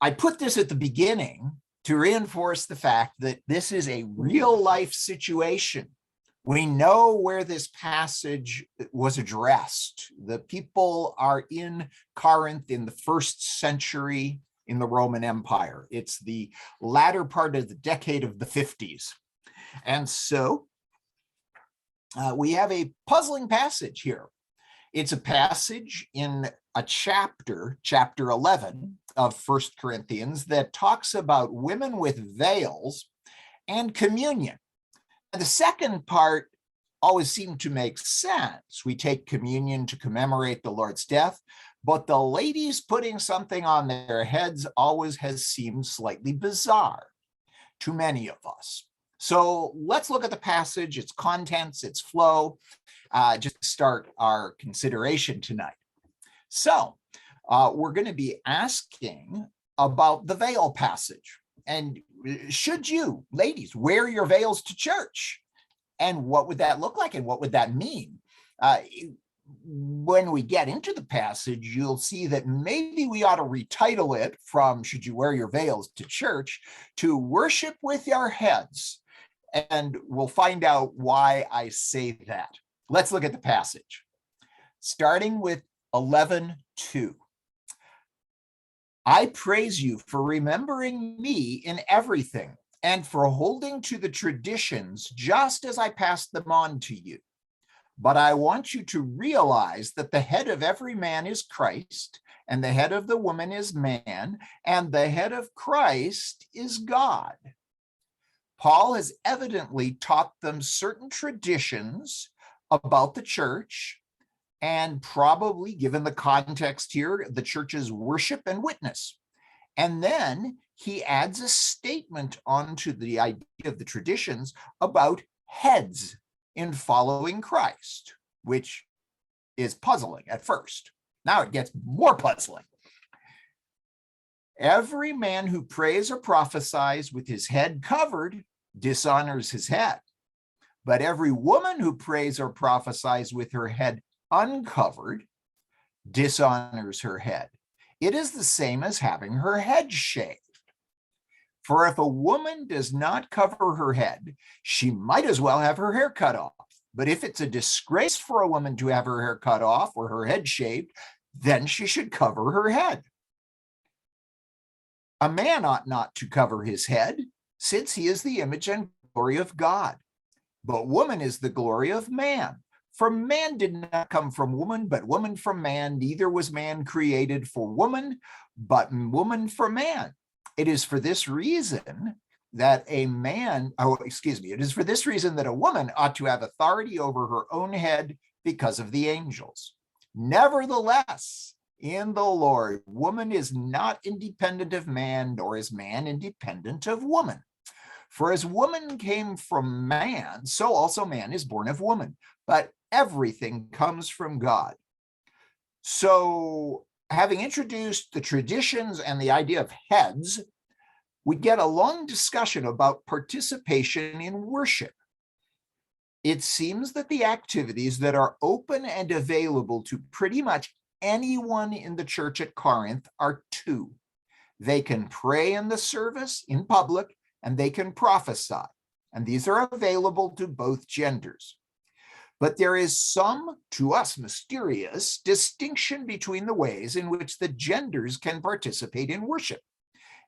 I put this at the beginning to reinforce the fact that this is a real life situation. We know where this passage was addressed. The people are in Corinth in the 1st century in the Roman Empire. It's the latter part of the decade of the 50s. And so we have a puzzling passage here. It's a passage in a chapter 11 of 1 Corinthians, that talks about women with veils and communion. And the second part always seemed to make sense. We take communion to commemorate the Lord's death, but the ladies putting something on their heads always has seemed slightly bizarre to many of us. So let's look at the passage, its contents, its flow, just to start our consideration tonight. So we're going to be asking about the veil passage. And should you, ladies, wear your veils to church? And what would that look like? And what would that mean? When we get into the passage, you'll see that maybe we ought to retitle it from "Should you wear your veils to church" to "Worship with your heads." And we'll find out why I say that. Let's look at the passage. Starting with 11:2. I praise you for remembering me in everything and for holding to the traditions just as I passed them on to you. But I want you to realize that the head of every man is Christ, and the head of the woman is man, and the head of Christ is God. Paul has evidently taught them certain traditions about the church, and probably, given the context here, the church's worship and witness. And then he adds a statement onto the idea of the traditions about heads in following Christ, which is puzzling at first. Now it gets more puzzling. Every man who prays or prophesies with his head covered dishonors his head. But every woman who prays or prophesies with her head uncovered dishonors her head. It is the same as having her head shaved. For if a woman does not cover her head, she might as well have her hair cut off. But if it's a disgrace for a woman to have her hair cut off or her head shaved, then she should cover her head. A man ought not to cover his head, since he is the image and glory of God. But woman is the glory of man. For man did not come from woman, but woman from man. Neither was man created for woman, but woman for man. It is for this reason that it is for this reason that a woman ought to have authority over her own head because of the angels. Nevertheless, in the Lord, woman is not independent of man, nor is man independent of woman. For as woman came from man, so also man is born of woman. But everything comes from God. So, having introduced the traditions and the idea of heads, we get a long discussion about participation in worship. It seems that the activities that are open and available to pretty much anyone in the church at Corinth are two. They can pray in the service in public, and they can prophesy. And these are available to both genders. But there is some, to us, mysterious distinction between the ways in which the genders can participate in worship.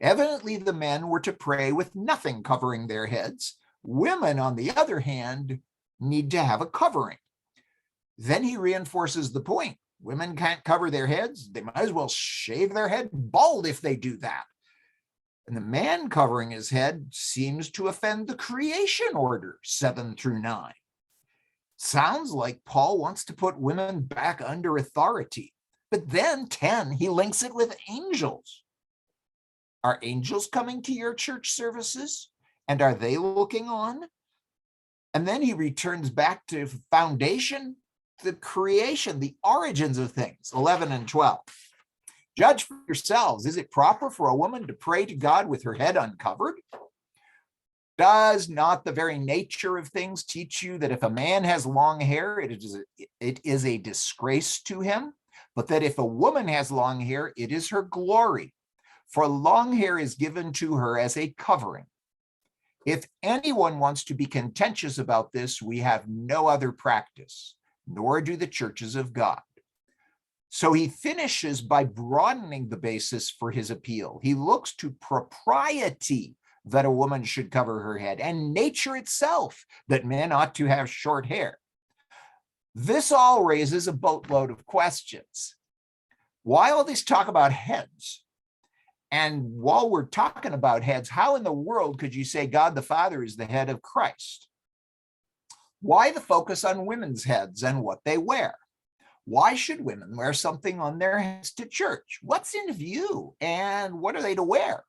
Evidently, the men were to pray with nothing covering their heads. Women, on the other hand, need to have a covering. Then he reinforces the point. Women can't cover their heads. They might as well shave their head bald if they do that. And the man covering his head seems to offend the creation order, 7-9. Sounds like Paul wants to put women back under authority. But then 10, he links it with angels. Are angels coming to your church services? And are they looking on? And then he returns back to foundation, the creation, the origins of things, 11 and 12. Judge for yourselves. Is it proper for a woman to pray to God with her head uncovered? Does not the very nature of things teach you that if a man has long hair, it is a disgrace to him, but that if a woman has long hair, it is her glory? for long hair is given to her as a covering. If anyone wants to be contentious about this, we have no other practice, nor do the churches of God. So he finishes by broadening the basis for his appeal. He looks to propriety that a woman should cover her head, and nature itself that men ought to have short hair. This all raises a boatload of questions. Why all this talk about heads? And while we're talking about heads, how in the world could you say God the Father is the head of Christ? Why the focus on women's heads and what they wear? Why should women wear something on their heads to church? What's in view and what are they to wear?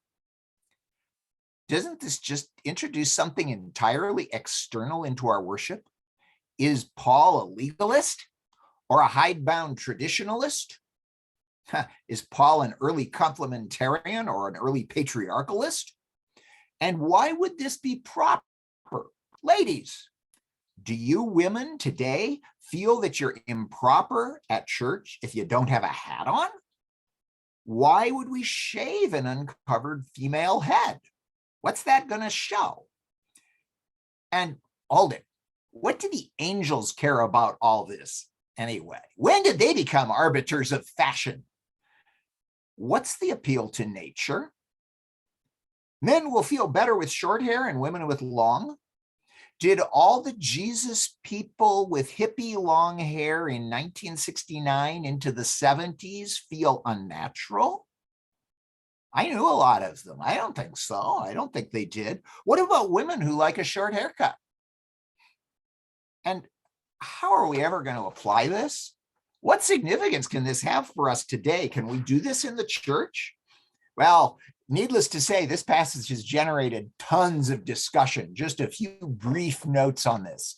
Doesn't this just introduce something entirely external into our worship? Is Paul a legalist or a hidebound traditionalist? Is Paul an early complementarian or an early patriarchalist? And why would this be proper? Ladies, do you women today feel that you're improper at church if you don't have a hat on? Why would we shave an uncovered female head? What's that going to show? And hold it, what do the angels care about all this anyway? When did they become arbiters of fashion? What's the appeal to nature? Men will feel better with short hair and women with long. Did all the Jesus people with hippie long hair in 1969 into the 70s feel unnatural? I knew a lot of them. I don't think so. I don't think they did. What about women who like a short haircut? And how are we ever going to apply this? What significance can this have for us today? Can we do this in the church? Well, needless to say, this passage has generated tons of discussion. Just a few brief notes on this.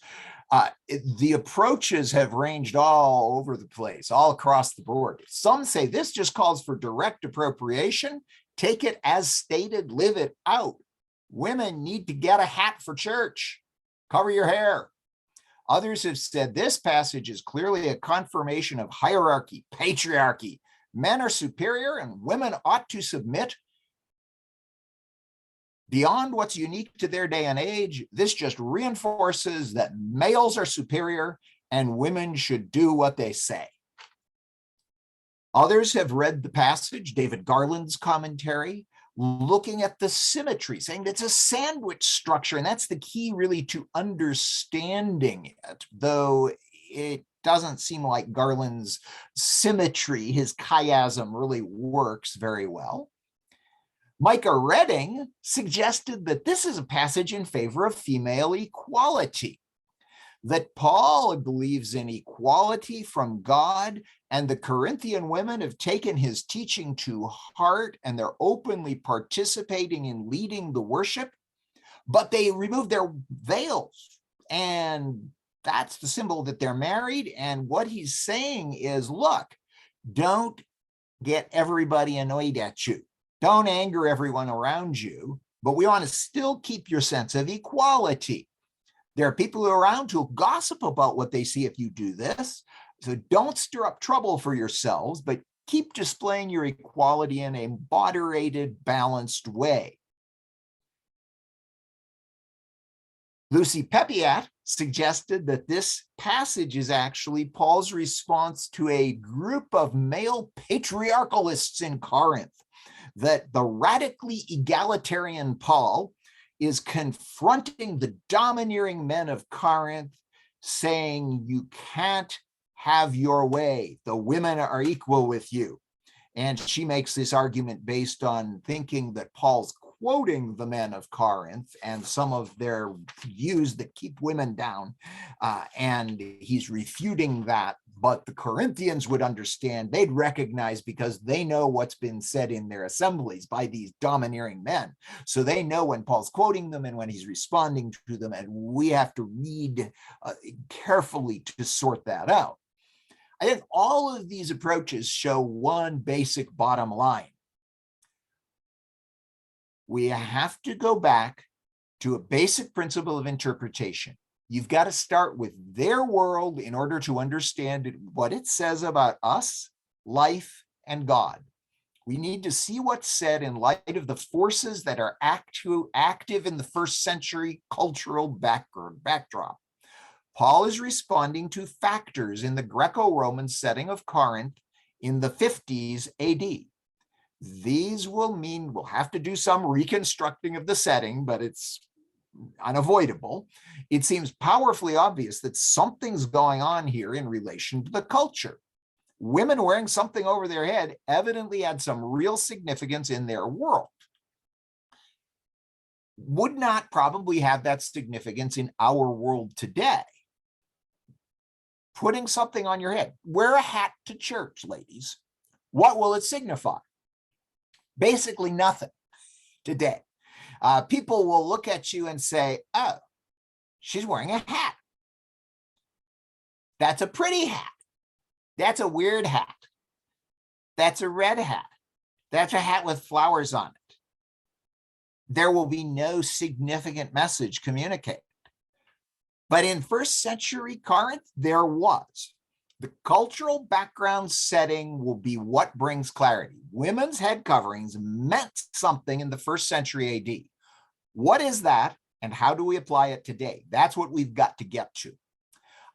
The approaches have ranged all over the place, all across the board. Some say this just calls for direct appropriation. Take it as stated, live it out. Women need to get a hat for church. Cover your hair. Others have said this passage is clearly a confirmation of hierarchy, patriarchy. Men are superior and women ought to submit. Beyond what's unique to their day and age, this just reinforces that males are superior and women should do what they say. Others have read the passage, David Garland's commentary, looking at the symmetry, saying it's a sandwich structure, and that's the key really to understanding it, though it doesn't seem like Garland's symmetry, his chiasm, really works very well. Micah Redding suggested that this is a passage in favor of female equality, that Paul believes in equality from God, and the Corinthian women have taken his teaching to heart, and they're openly participating in leading the worship, but they remove their veils, and that's the symbol that they're married. And what he's saying is, look, don't get everybody annoyed at you. Don't anger everyone around you, but we want to still keep your sense of equality. There are people around who'll gossip about what they see if you do this. So don't stir up trouble for yourselves, but keep displaying your equality in a moderated, balanced way. Lucy Pepiat suggested that this passage is actually Paul's response to a group of male patriarchalists in Corinth, that the radically egalitarian Paul is confronting the domineering men of Corinth, saying, you can't have your way. The women are equal with you. And she makes this argument based on thinking that Paul's quoting the men of Corinth and some of their views that keep women down. And he's refuting that. But the Corinthians would understand, they'd recognize, because they know what's been said in their assemblies by these domineering men. So they know when Paul's quoting them and when he's responding to them. And we have to read carefully to sort that out. I think all of these approaches show one basic bottom line. We have to go back to a basic principle of interpretation. You've got to start with their world in order to understand what it says about us, life, and God. We need to see what's said in light of the forces that are active in the first century cultural backdrop. Paul is responding to factors in the Greco-Roman setting of Corinth in the 50s AD. These will mean we'll have to do some reconstructing of the setting, but it's unavoidable. It seems powerfully obvious that something's going on here in relation to the culture. Women wearing something over their head evidently had some real significance in their world. Would not probably have that significance in our world today. Putting something on your head. Wear a hat to church, ladies. What will it signify? Basically nothing today. People will look at you and say, oh, she's wearing a hat. That's a pretty hat. That's a weird hat. That's a red hat. That's a hat with flowers on it. There will be no significant message communicated. But in first century Corinth, there was. The cultural background setting will be what brings clarity. Women's head coverings meant something in the first century AD. What is that, and how do we apply it today? That's what we've got to get to.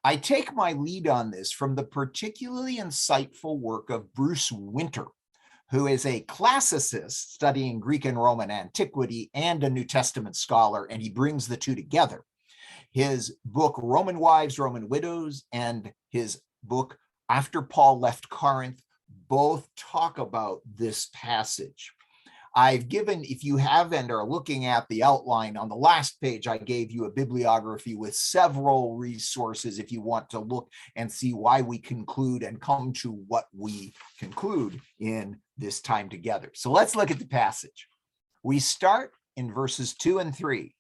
I take my lead on this from the particularly insightful work of Bruce Winter, who is a classicist studying Greek and Roman antiquity and a New Testament scholar, and he brings the two together. His book, Roman Wives, Roman Widows, and his book, After Paul Left Corinth, both talk about this passage. I've given, if you haven't or are looking at the outline on the last page, I gave you a bibliography with several resources if you want to look and see why we conclude and come to what we conclude in this time together. So let's look at the passage. We start in verses 2 and 3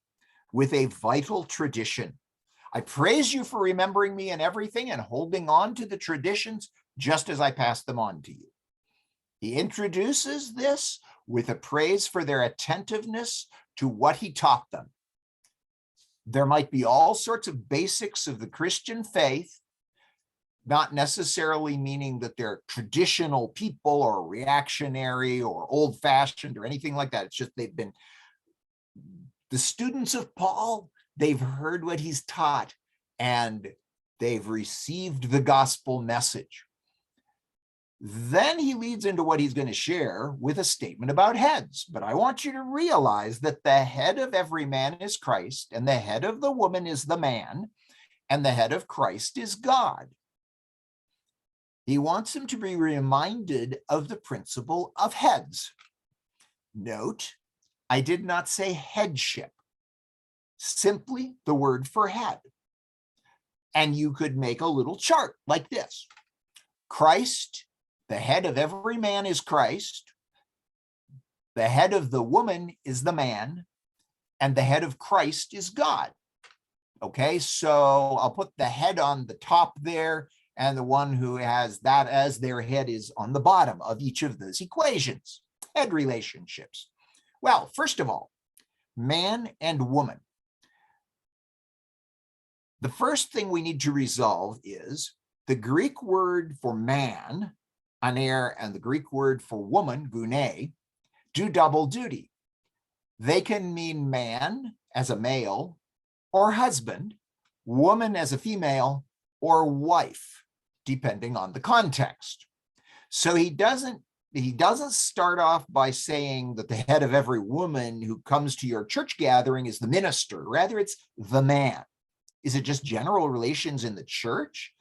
with a vital tradition. I praise you for remembering me in everything and holding on to the traditions just as I pass them on to you. He introduces this with a praise for their attentiveness to what he taught them. There might be all sorts of basics of the Christian faith, not necessarily meaning that they're traditional people or reactionary or old-fashioned or anything like that. It's just they've been the students of Paul, they've heard what he's taught and they've received the gospel message. Then he leads into what he's going to share with a statement about heads. But I want you to realize that the head of every man is Christ, and the head of the woman is the man, and the head of Christ is God. He wants him to be reminded of the principle of heads. Note, I did not say headship, simply the word for head. And you could make a little chart like this. Christ, the head of every man is Christ. The head of the woman is the man. And the head of Christ is God. Okay, so I'll put the head on the top there, and the one who has that as their head is on the bottom of each of those equations, head relationships. Well, first of all, man and woman. The first thing we need to resolve is the Greek word for man, aner, and the Greek word for woman, gune, do double duty. They can mean man as a male or husband, woman as a female, or wife, depending on the context. So he doesn't start off by saying that the head of every woman who comes to your church gathering is the minister. Rather, it's the man. Is it just general relations in the church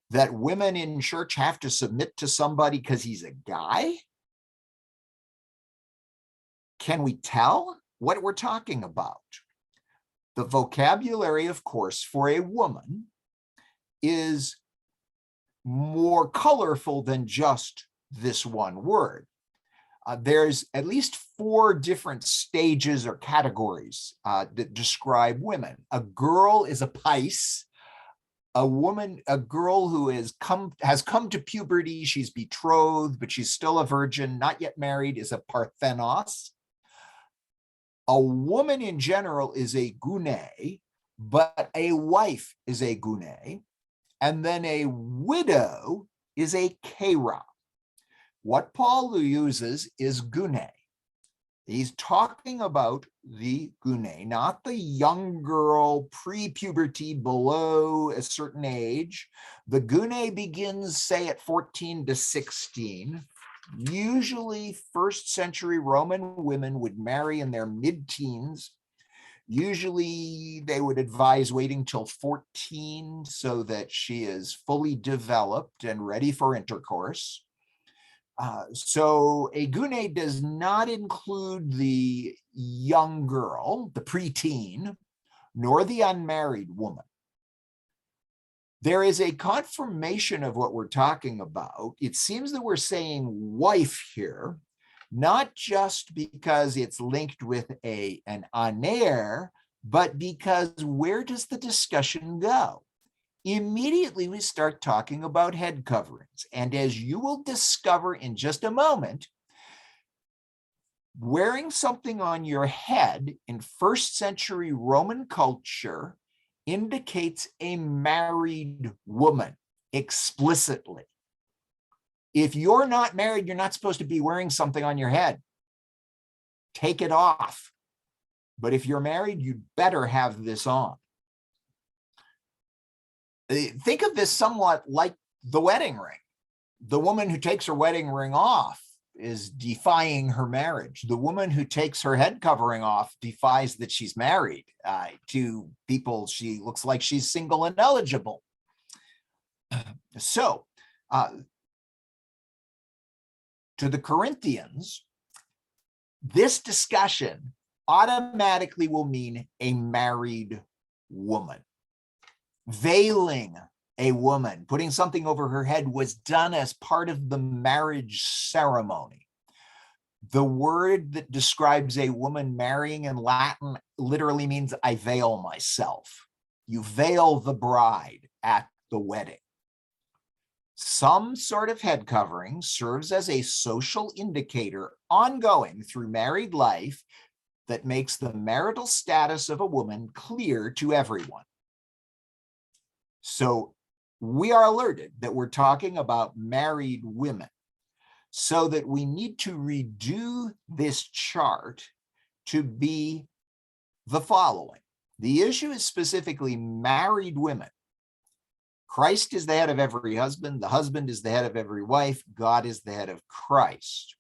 that women in church have to submit to somebody because he's a guy? Can we tell what we're talking about? The vocabulary, of course, for a woman is more colorful than just this one word. There's at least 4 different stages or categories that describe women. A girl is a pais. A woman, a girl who has come to puberty, she's betrothed, but she's still a virgin, not yet married, is a parthenos. A woman in general is a gune, but a wife is a gune, and then a widow is a kera. What Paul uses is gune. He's talking about the gune, not the young girl pre-puberty below a certain age. The gune begins, say, at 14 to 16. Usually first century Roman women would marry in their mid-teens. Usually they would advise waiting till 14 so that she is fully developed and ready for intercourse. So a gune does not include the young girl, the preteen, nor the unmarried woman. There is a confirmation of what we're talking about. It seems that we're saying wife here, not just because it's linked with an aner, but because where does the discussion go? Immediately we start talking about head coverings. And as you will discover in just a moment, wearing something on your head in first century Roman culture indicates a married woman explicitly. If you're not married, you're not supposed to be wearing something on your head. Take it off. But if you're married, you'd better have this on. Think of this somewhat like the wedding ring. The woman who takes her wedding ring off is defying her marriage. The woman who takes her head covering off defies that she's married. To people, she looks like she's single and eligible. So, to the Corinthians, this discussion automatically will mean a married woman. Veiling a woman, putting something over her head, was done as part of the marriage ceremony. The word that describes a woman marrying in Latin literally means I veil myself. You veil the bride at the wedding. Some sort of head covering serves as a social indicator ongoing through married life that makes the marital status of a woman clear to everyone. So we are alerted that we're talking about married women, so that we need to redo this chart to be the following. The issue is specifically married women. Christ is the head of every husband. The husband is the head of every wife. God is the head of Christ.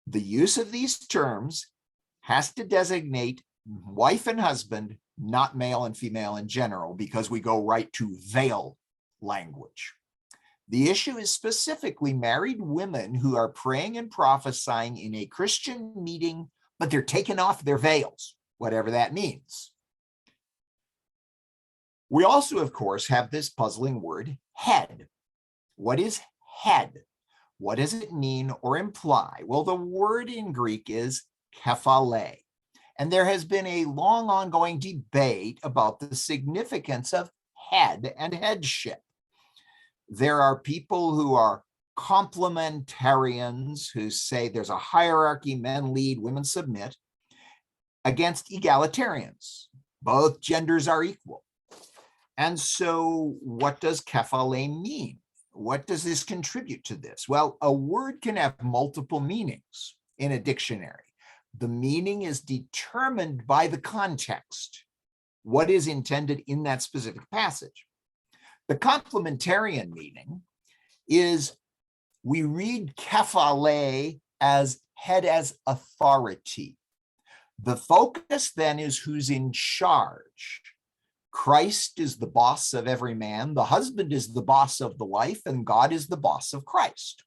The use of these terms has to designate wife and husband, not male and female in general, because we go right to veil language. The issue is specifically married women who are praying and prophesying in a Christian meeting, but they're taking off their veils, whatever that means. We also, of course, have this puzzling word, head. What is head? What does it mean or imply? Well, the word in Greek is kephale. And there has been a long ongoing debate about the significance of head and headship. There are people who are complementarians who say there's a hierarchy, men lead, women submit, against egalitarians. Both genders are equal. And so what does kephale mean? What does this contribute to this? Well, a word can have multiple meanings in a dictionary. The meaning is determined by the context, what is intended in that specific passage. The complementarian meaning is we read kephale as head as authority. The focus then is who's in charge. Christ is the boss of every man, the husband is the boss of the wife, and God is the boss of Christ.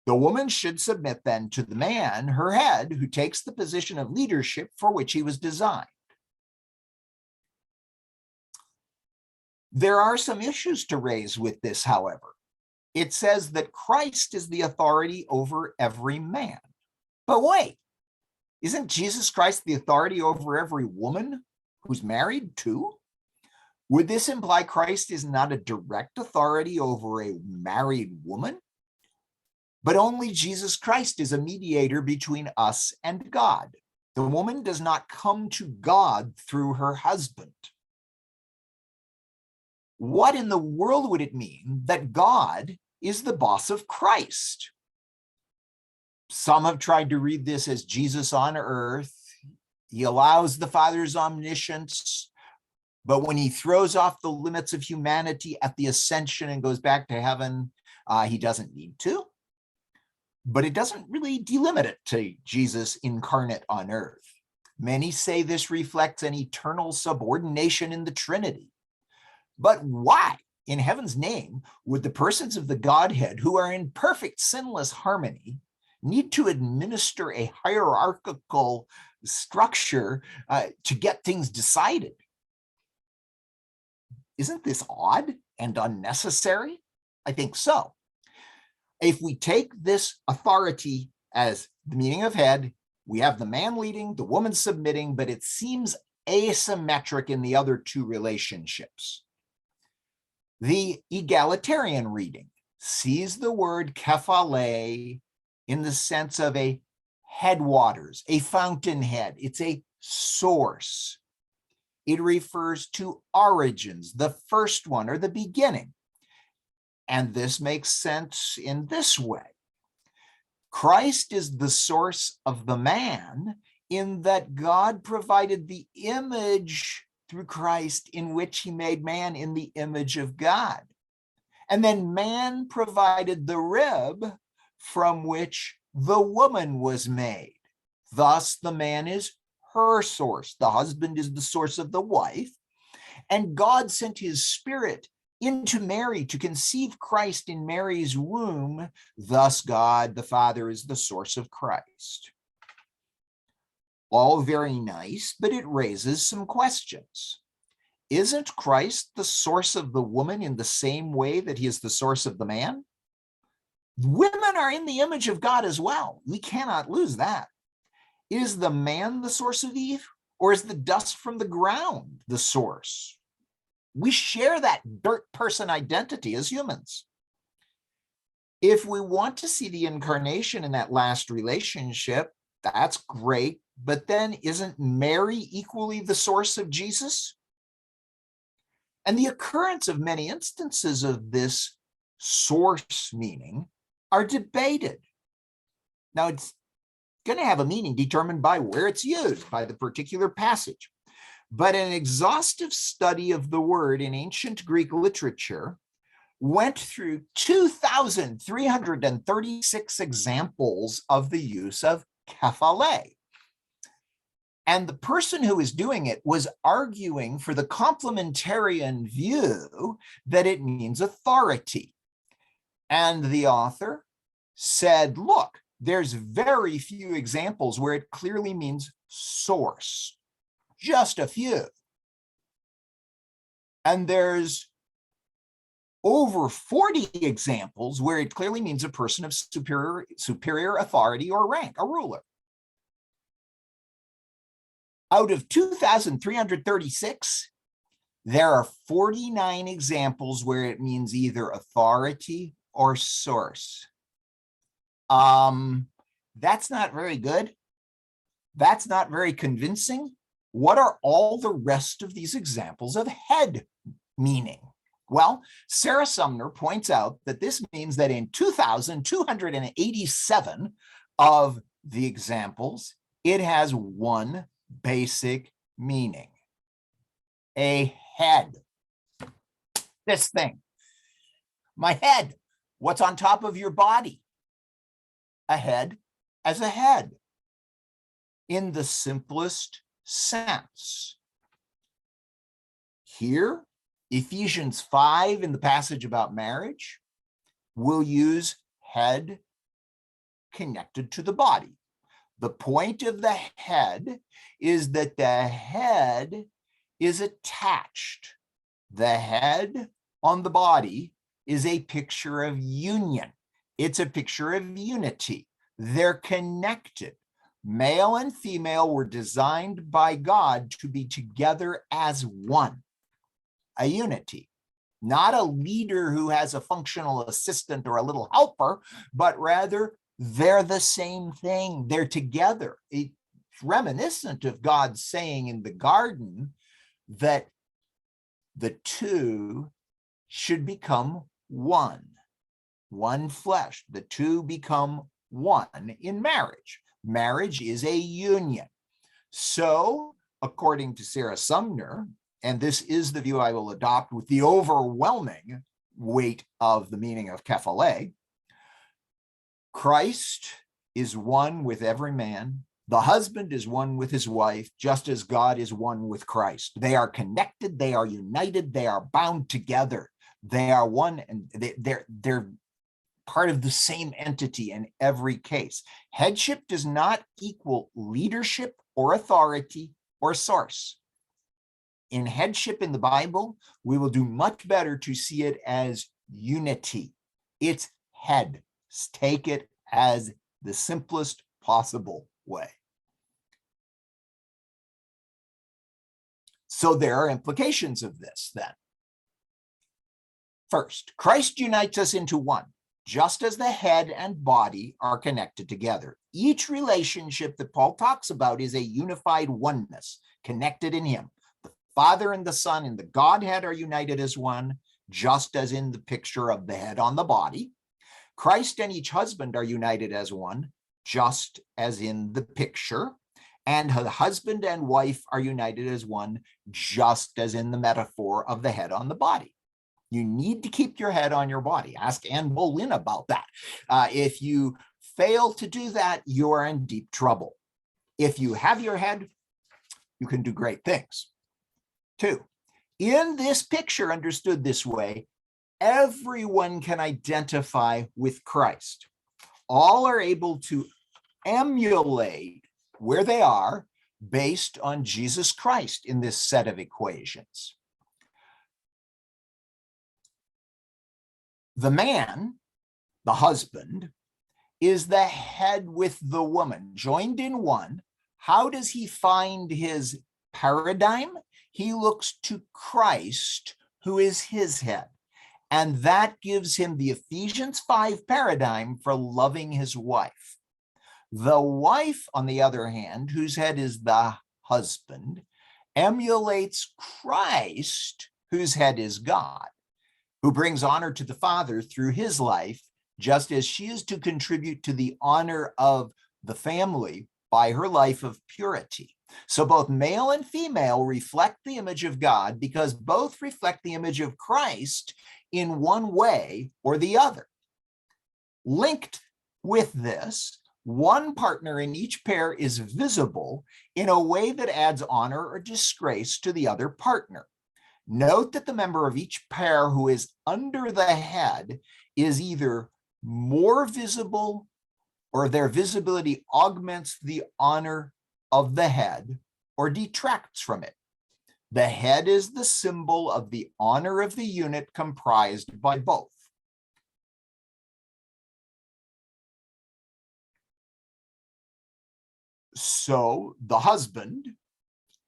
The woman should submit then to the man, her head, who takes the position of leadership for which he was designed. There are some issues to raise with this, however. It says that Christ is the authority over every man. But wait, isn't Jesus Christ the authority over every woman who's married too? Would this imply Christ is not a direct authority over a married woman? But only Jesus Christ is a mediator between us and God. The woman does not come to God through her husband. What in the world would it mean that God is the boss of Christ. Some have tried to read this as Jesus on earth. He allows the Father's omniscience, but when he throws off the limits of humanity at the ascension and goes back to heaven, he doesn't need to. But it doesn't really delimit it to Jesus incarnate on earth. Many say this reflects an eternal subordination in the Trinity. But why, in heaven's name, would the persons of the Godhead, who are in perfect sinless harmony, need to administer a hierarchical structure to get things decided? Isn't this odd and unnecessary? I think so. If we take this authority as the meaning of head, we have the man leading, the woman submitting, but it seems asymmetric in the other two relationships. The egalitarian reading sees the word kephale in the sense of a headwaters, a fountainhead. It's a source. It refers to origins, the first one or the beginning. And this makes sense in this way. Christ is the source of the man in that God provided the image through Christ in which he made man in the image of God. And then man provided the rib from which the woman was made. Thus, the man is her source. The husband is the source of the wife. And God sent his Spirit into Mary to conceive Christ in Mary's womb. Thus, God the Father is the source of Christ. All very nice, but it raises some questions. Isn't Christ the source of the woman in the same way that he is the source of the man? Women are in the image of God as well. We cannot lose that. Is the man the source of Eve, or is the dust from the ground the source? We share that dirt person identity as humans. If we want to see the incarnation in that last relationship, that's great, but then isn't Mary equally the source of Jesus? And the occurrence of many instances of this source meaning are debated. Now, it's going to have a meaning determined by where it's used, by the particular passage. But an exhaustive study of the word in ancient Greek literature went through 2,336 examples of the use of kephale. And the person who was doing it was arguing for the complementarian view that it means authority. And the author said, look, there's very few examples where it clearly means source. Just a few. And there's over 40 examples where it clearly means a person of superior authority or rank, a ruler. Out of 2,336, there are 49 examples where it means either authority or source. That's not very good. That's not very convincing. What are all the rest of these examples of head meaning? Well, Sarah Sumner points out that this means that in 2,287 of the examples, it has one basic meaning: a head. This thing. My head. What's on top of your body? A head as a head. In the simplest sense. Here, Ephesians 5 in the passage about marriage will use head connected to the body. The point of the head is that the head is attached. The head on the body is a picture of union. It's a picture of unity. They're connected. Male and female were designed by God to be together as one, a unity. Not a leader who has a functional assistant or a little helper, but rather they're the same thing. They're together. It's reminiscent of God saying in the garden that the two should become one. one flesh. The two become one in marriage. Marriage is a union. So, according to Sarah Sumner, and this is the view I will adopt with the overwhelming weight of the meaning of Cuffey, Christ is one with every man. The husband is one with his wife, just as God is one with Christ. They are connected, they are united, they are bound together. They are one, and they're part of the same entity in every case. Headship does not equal leadership or authority or source. In headship in the Bible, we will do much better to see it as unity. It's head. Take it as the simplest possible way. So there are implications of this then. First, Christ unites us into one, just as the head and body are connected together. Each relationship that Paul talks about is a unified oneness, connected in him. The Father and the Son and the Godhead are united as one, just as in the picture of the head on the body. Christ and each husband are united as one, just as in the picture. And the husband and wife are united as one, just as in the metaphor of the head on the body. You need to keep your head on your body. Ask Anne Boleyn about that. If you fail to do that, you are in deep trouble. If you have your head, you can do great things. 2, in this picture, understood this way, everyone can identify with Christ. All are able to emulate where they are based on Jesus Christ in this set of equations. The man, the husband, is the head with the woman, joined in one. How does he find his paradigm? He looks to Christ, who is his head. And that gives him the Ephesians 5 paradigm for loving his wife. The wife, on the other hand, whose head is the husband, emulates Christ, whose head is God, who brings honor to the Father through his life, just as she is to contribute to the honor of the family by her life of purity. So both male and female reflect the image of God because both reflect the image of Christ in one way or the other. Linked with this, one partner in each pair is visible in a way that adds honor or disgrace to the other partner. Note that the member of each pair who is under the head is either more visible or their visibility augments the honor of the head or detracts from it. The head is the symbol of the honor of the unit comprised by both. So the husband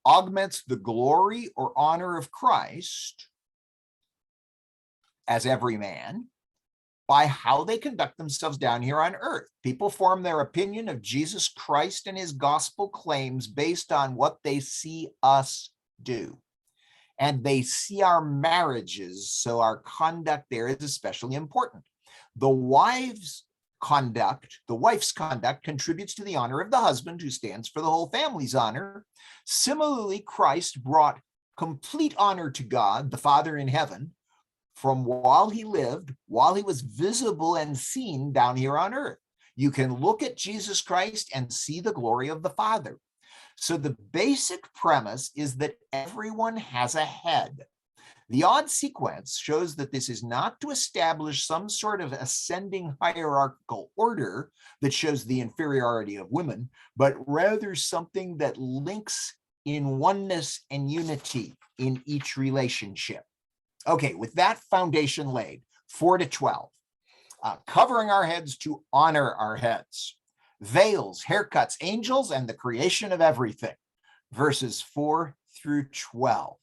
augments the glory or honor of Christ as every man by how they conduct themselves down here on earth. People form their opinion of Jesus Christ and his gospel claims based on what they see us do. And they see our marriages, so our conduct there is especially important. The wife's conduct contributes to the honor of the husband, who stands for the whole family's honor. Similarly, Christ brought complete honor to God, the Father in heaven, from while he lived, while he was visible and seen down here on earth. You can look at Jesus Christ and see the glory of the Father. So the basic premise is that everyone has a head. The odd sequence shows that this is not to establish some sort of ascending hierarchical order that shows the inferiority of women, but rather something that links in oneness and unity in each relationship. Okay, with that foundation laid, 4 to 12, covering our heads to honor our heads, veils, haircuts, angels, and the creation of everything, verses 4 through 12.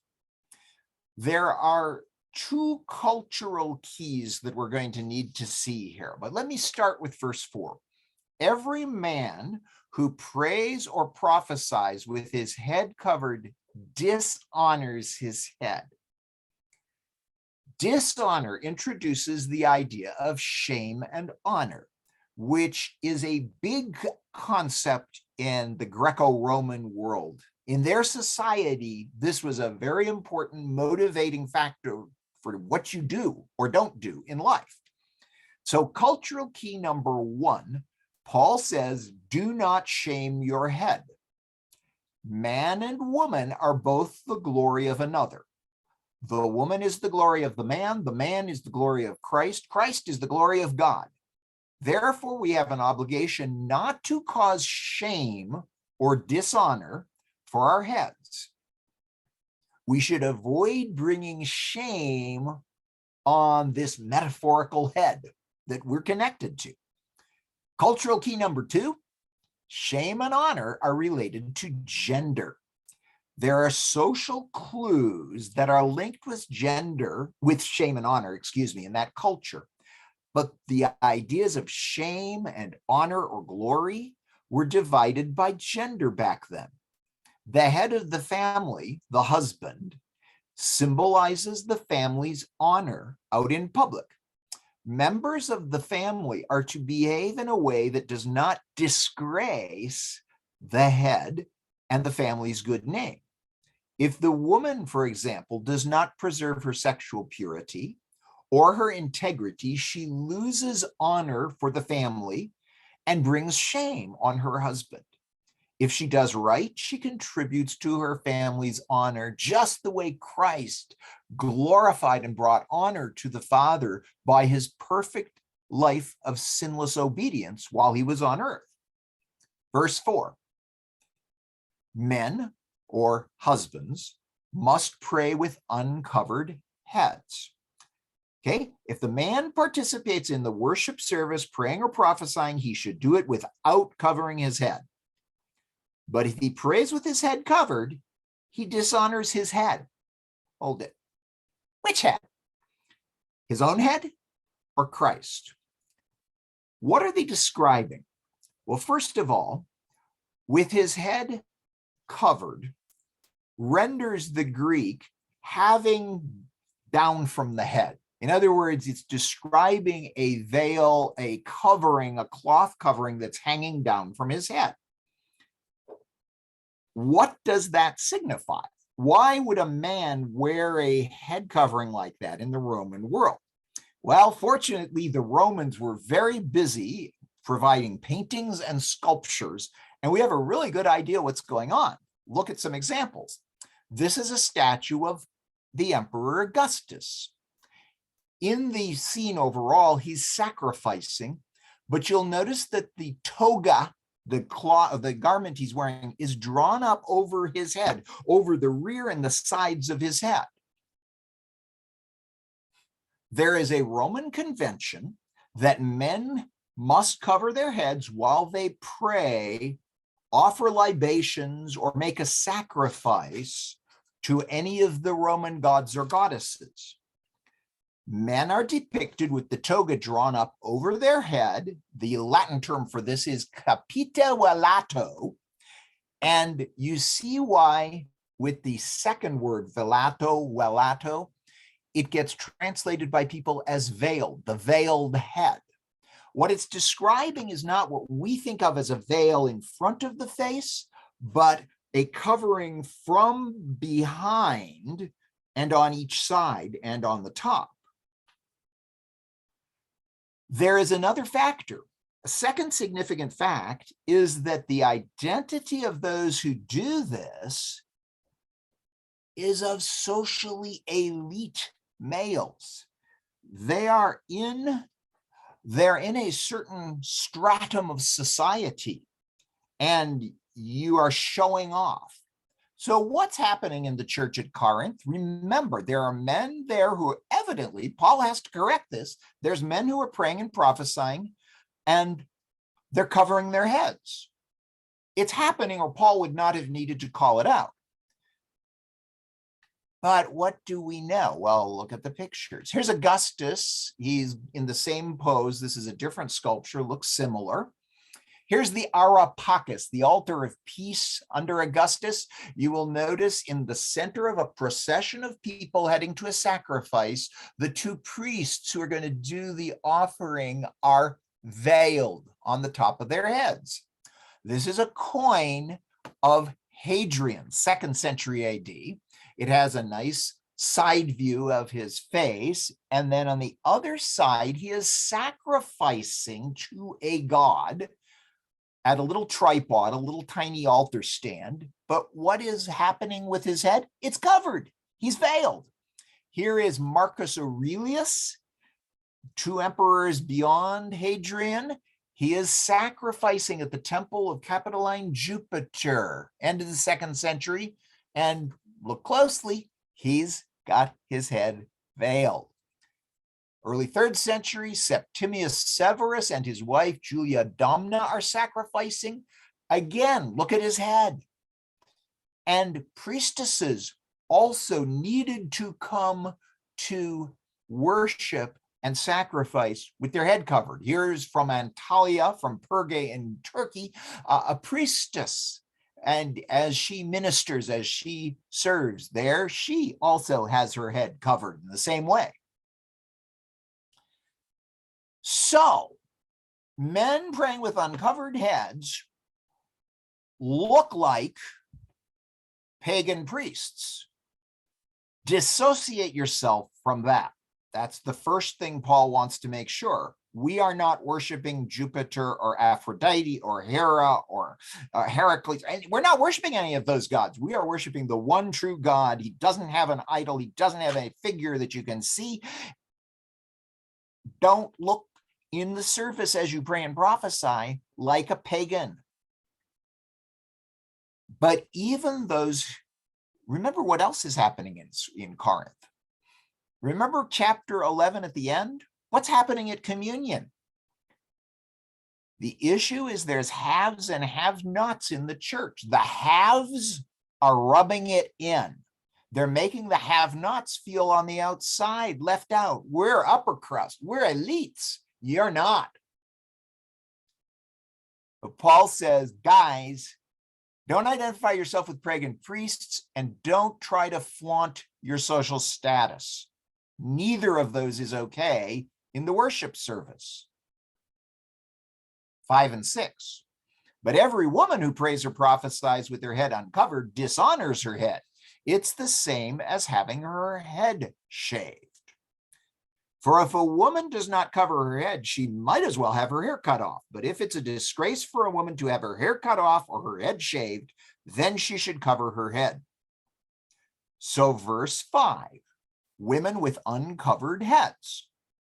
There are 2 cultural keys that we're going to need to see here, but let me start with verse 4. Every man who prays or prophesies with his head covered dishonors his head. Dishonor introduces the idea of shame and honor, which is a big concept in the Greco-Roman world. In their society, this was a very important motivating factor for what you do or don't do in life. So cultural key number 1, Paul says, do not shame your head. Man and woman are both the glory of another. The woman is the glory of the man is the glory of Christ, Christ is the glory of God. Therefore, we have an obligation not to cause shame or dishonor for our heads. We should avoid bringing shame on this metaphorical head that we're connected to. Cultural key number 2, shame and honor are related to gender. There are social clues that are linked with gender, with shame and honor, in that culture. But the ideas of shame and honor or glory were divided by gender back then. The head of the family, the husband, symbolizes the family's honor out in public. Members of the family are to behave in a way that does not disgrace the head and the family's good name. If the woman, for example, does not preserve her sexual purity or her integrity, she loses honor for the family and brings shame on her husband. If she does right, she contributes to her family's honor, just the way Christ glorified and brought honor to the Father by his perfect life of sinless obedience while he was on earth. Verse 4, men or husbands must pray with uncovered heads. Okay, if the man participates in the worship service, praying or prophesying, he should do it without covering his head. But if he prays with his head covered, he dishonors his head. Hold it. Which head? His own head or Christ? What are they describing? Well, first of all, with his head covered renders the Greek having down from the head. In other words, it's describing a veil, a covering, a cloth covering that's hanging down from his head. What does that signify? Why would a man wear a head covering like that in the Roman world? Well, fortunately, the Romans were very busy providing paintings and sculptures, and we have a really good idea what's going on. Look at some examples. This is a statue of the Emperor Augustus. In the scene overall, he's sacrificing, but you'll notice that the toga, the cloth, the garment he's wearing, is drawn up over his head, over the rear and the sides of his head. There is a Roman convention that men must cover their heads while they pray, offer libations, or make a sacrifice to any of the Roman gods or goddesses. Men are depicted with the toga drawn up over their head. The Latin term for this is capite velato. And you see why with the second word, velato, it gets translated by people as veiled, the veiled head. What it's describing is not what we think of as a veil in front of the face, but a covering from behind and on each side and on the top. There is another factor. A second significant fact is that the identity of those who do this is of socially elite males. They're in a certain stratum of society, and you are showing off. So what's happening in the church at Corinth? Remember, there are men there who evidently, Paul has to correct this, there's men who are praying and prophesying, and they're covering their heads. It's happening, or Paul would not have needed to call it out. But what do we know? Well, look at the pictures. Here's Augustus. He's in the same pose. This is a different sculpture, looks similar. Here's the Areopagus, the altar of peace under Augustus. You will notice in the center of a procession of people heading to a sacrifice, the two priests who are going to do the offering are veiled on the top of their heads. This is a coin of Hadrian, 2nd century AD. It has a nice side view of his face, and then on the other side, he is sacrificing to a god at a little tripod, a little tiny altar stand. But what is happening with his head? It's covered. He's veiled. Here is Marcus Aurelius, 2 emperors beyond Hadrian. He is sacrificing at the temple of Capitoline Jupiter, end of the 2nd century. And look closely, he's got his head veiled. Early 3rd century, Septimius Severus and his wife Julia Domna are sacrificing. Again, look at his head. And priestesses also needed to come to worship and sacrifice with their head covered. Here's from Antalya, from Perge in Turkey, a priestess. And as she ministers, as she serves there, she also has her head covered in the same way. So, men praying with uncovered heads look like pagan priests. Dissociate yourself from that. That's the first thing Paul wants to make sure. We are not worshiping Jupiter or Aphrodite or Hera or Heracles. We're not worshiping any of those gods. We are worshiping the one true God. He doesn't have an idol. He doesn't have a figure that you can see. Don't look in the surface as you pray and prophesy like a pagan. But even those, remember what else is happening in Corinth. Remember chapter 11 at the end? What's happening at communion? The issue is there's haves and have-nots in the church. The haves are rubbing it in. They're making the have-nots feel on the outside, left out. We're upper crust. We're elites. You're not. But Paul says, guys, don't identify yourself with pagan priests and don't try to flaunt your social status. Neither of those is okay in the worship service. 5 and 6. But every woman who prays or prophesies with her head uncovered dishonors her head. It's the same as having her head shaved. For if a woman does not cover her head, she might as well have her hair cut off. But if it's a disgrace for a woman to have her hair cut off or her head shaved, then she should cover her head. So verse 5, women with uncovered heads.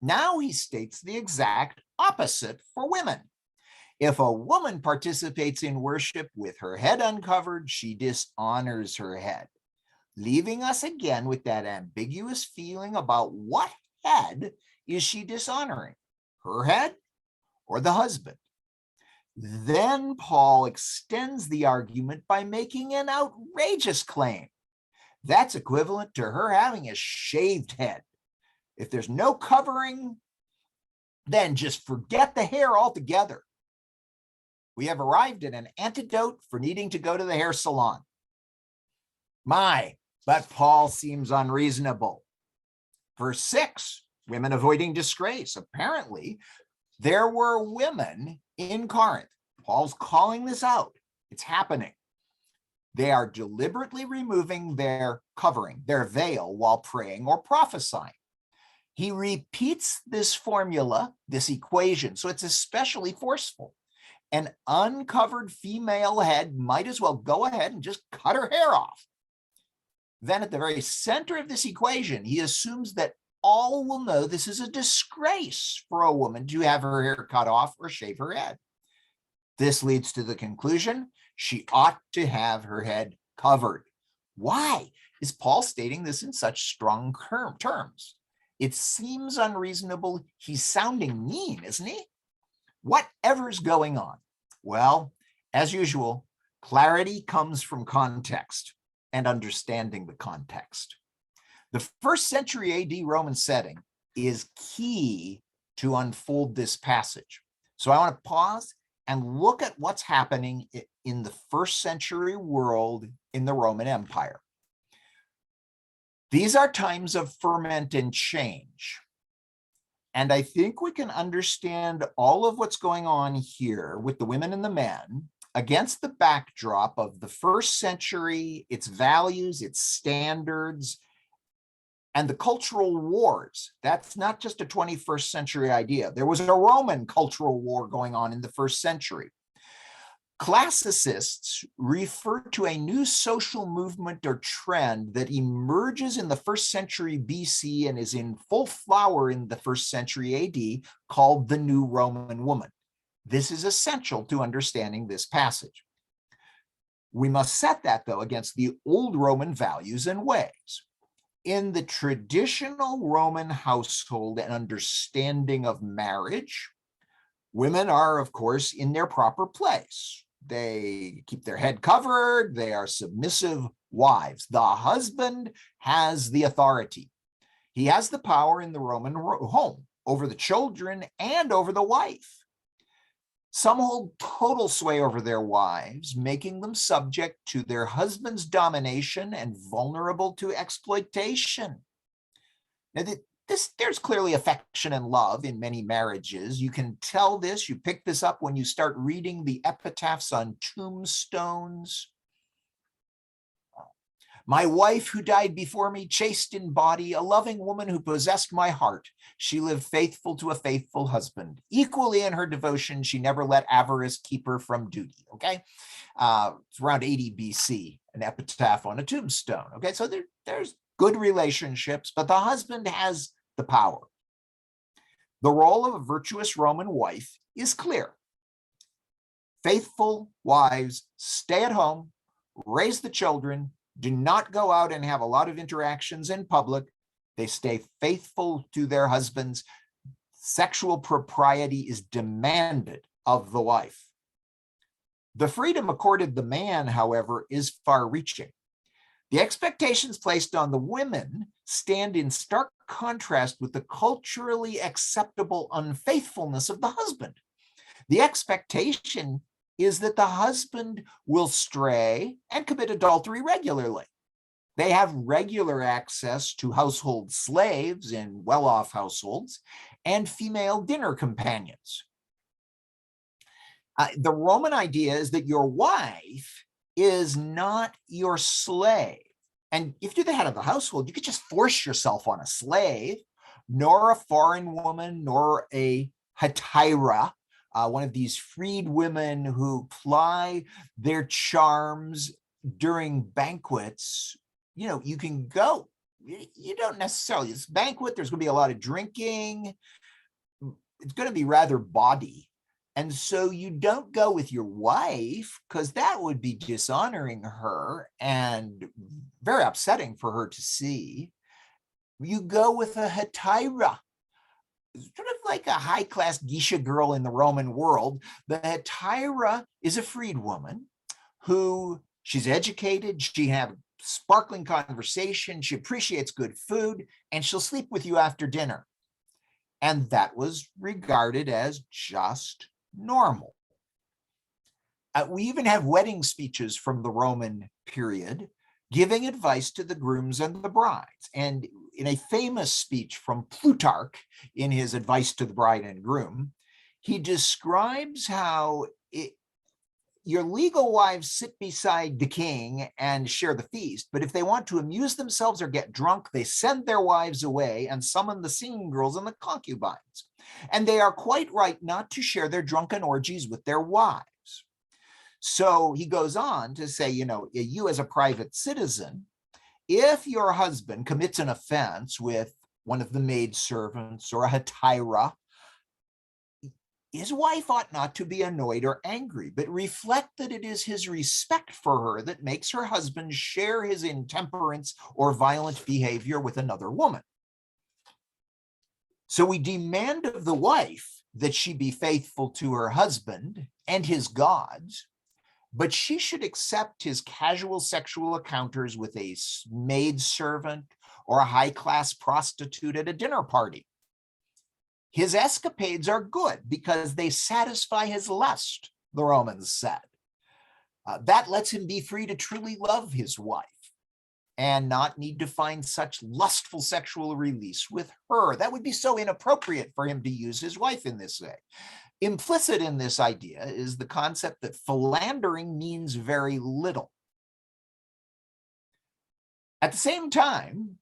Now he states the exact opposite for women. If a woman participates in worship with her head uncovered, she dishonors her head, leaving us again with that ambiguous feeling about what head is she dishonoring, her head or the husband? Then Paul extends the argument by making an outrageous claim. That's equivalent to her having a shaved head. If there's no covering, then just forget the hair altogether. We have arrived at an antidote for needing to go to the hair salon. But Paul seems unreasonable. Verse 6, women avoiding disgrace. Apparently, there were women in Corinth. Paul's calling this out. It's happening. They are deliberately removing their covering, their veil, while praying or prophesying. He repeats this formula, this equation, so it's especially forceful. An uncovered female head might as well go ahead and just cut her hair off. Then at the very center of this equation, he assumes that all will know this is a disgrace for a woman to have her hair cut off or shave her head. This leads to the conclusion she ought to have her head covered. Why is Paul stating this in such strong terms? It seems unreasonable. He's sounding mean, isn't he? Whatever's going on? Well, as usual, clarity comes from context and understanding the context. The 1st century AD Roman setting is key to unfold this passage. So I want to pause and look at what's happening in the first century world in the Roman Empire. These are times of ferment and change. And I think we can understand all of what's going on here with the women and the men against the backdrop of the first century, its values, its standards, and the cultural wars. That's not just a 21st century idea. There was a Roman cultural war going on in the first century. Classicists refer to a new social movement or trend that emerges in the first century BC and is in full flower in the first century AD, called the New Roman Woman. This is essential to understanding this passage. We must set that, though, against the old Roman values and ways. In the traditional Roman household and understanding of marriage, women are, of course, in their proper place. They keep their head covered. They are submissive wives. The husband has the authority. He has the power in the Roman home over the children and over the wife. Some hold total sway over their wives, making them subject to their husband's domination and vulnerable to exploitation. Now, there's clearly affection and love in many marriages. You can tell this, you pick this up when you start reading the epitaphs on tombstones. My wife who died before me, chaste in body, a loving woman who possessed my heart. She lived faithful to a faithful husband. Equally in her devotion, she never let avarice keep her from duty, okay? It's around 80 BC, an epitaph on a tombstone, okay? So there's good relationships, but the husband has the power. The role of a virtuous Roman wife is clear. Faithful wives stay at home, raise the children, do not go out and have a lot of interactions in public. They stay faithful to their husbands. Sexual propriety is demanded of the wife. The freedom accorded the man, however, is far-reaching. The expectations placed on the women stand in stark contrast with the culturally acceptable unfaithfulness of the husband. The expectation is that the husband will stray and commit adultery regularly. They have regular access to household slaves in well-off households and female dinner companions. The Roman idea is that your wife is not your slave. And if you're the head of the household, you could just force yourself on a slave, nor a foreign woman, nor a hetaira, one of these freed women who ply their charms during banquets. You know, you can go. You don't necessarily, it's a banquet, there's going to be a lot of drinking. It's going to be rather bawdy. And so you don't go with your wife because that would be dishonoring her and very upsetting for her to see. You go with a hetaira, sort of like a high-class geisha girl in the Roman world. The hetaira is a freed woman who, she's educated, she have sparkling conversation, she appreciates good food, and she'll sleep with you after dinner. And that was regarded as just normal. We even have wedding speeches from the Roman period giving advice to the grooms and the brides. And in a famous speech from Plutarch in his advice to the bride and groom, he describes how your legal wives sit beside the king and share the feast, but if they want to amuse themselves or get drunk, they send their wives away and summon the singing girls and the concubines. And they are quite right not to share their drunken orgies with their wives. So he goes on to say, you know, you as a private citizen, if your husband commits an offense with one of the maidservants or a hetaira, his wife ought not to be annoyed or angry, but reflect that it is his respect for her that makes her husband share his intemperance or violent behavior with another woman. So we demand of the wife that she be faithful to her husband and his gods, but she should accept his casual sexual encounters with a maidservant or a high-class prostitute at a dinner party. His escapades are good because they satisfy his lust, the Romans said. That lets him be free to truly love his wife and not need to find such lustful sexual release with her. That would be so inappropriate for him to use his wife in this way. Implicit in this idea is the concept that philandering means very little. At the same time,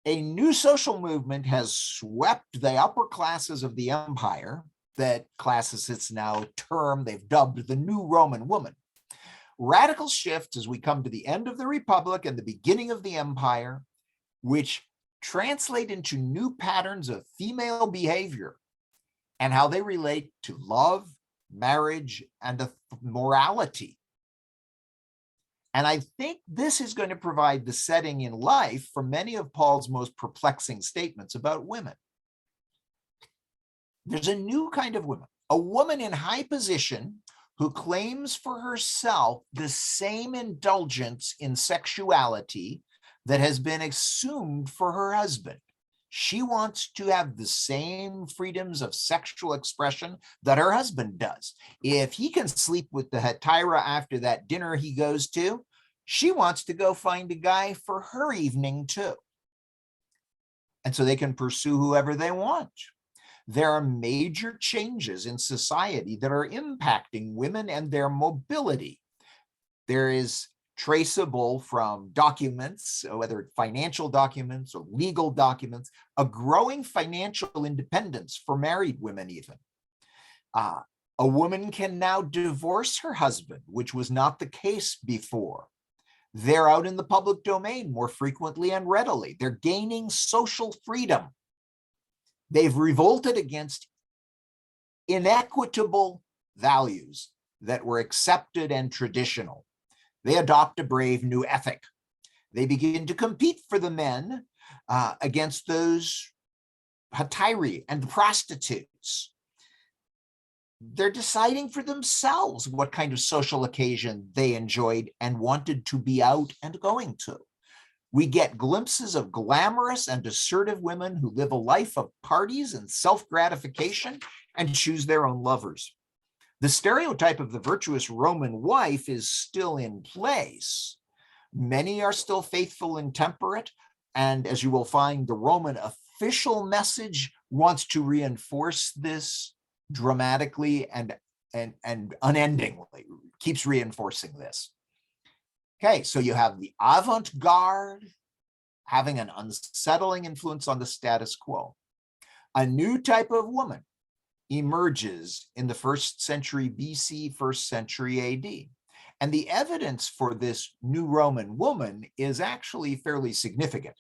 a new social movement has swept the upper classes of the empire. That classicists now term, they've dubbed the New Roman Woman. Radical shifts as we come to the end of the Republic and the beginning of the empire, which translate into new patterns of female behavior and how they relate to love, marriage, and morality. And I think this is going to provide the setting in life for many of Paul's most perplexing statements about women. There's a new kind of woman, a woman in high position who claims for herself the same indulgence in sexuality that has been assumed for her husband. She wants to have the same freedoms of sexual expression that her husband does. If he can sleep with the hetaira after that dinner he goes to, she wants to go find a guy for her evening too. And so they can pursue whoever they want. There are major changes in society that are impacting women and their mobility. There is traceable from documents, whether financial documents or legal documents, a growing financial independence for married women even. A woman can now divorce her husband, which was not the case before. They're out in the public domain more frequently and readily. They're gaining social freedom. They've revolted against inequitable values that were accepted and traditional. They adopt a brave new ethic. They begin to compete for the men against those hetairae and the prostitutes. They're deciding for themselves what kind of social occasion they enjoyed and wanted to be out and going to. We get glimpses of glamorous and assertive women who live a life of parties and self-gratification and choose their own lovers. The stereotype of the virtuous Roman wife is still in place. Many are still faithful and temperate, and as you will find, the Roman official message wants to reinforce this dramatically and unendingly, keeps reinforcing this. Okay, so you have the avant-garde having an unsettling influence on the status quo. A new type of woman emerges in the 1st century BC, 1st century AD. And the evidence for this new Roman woman is actually fairly significant.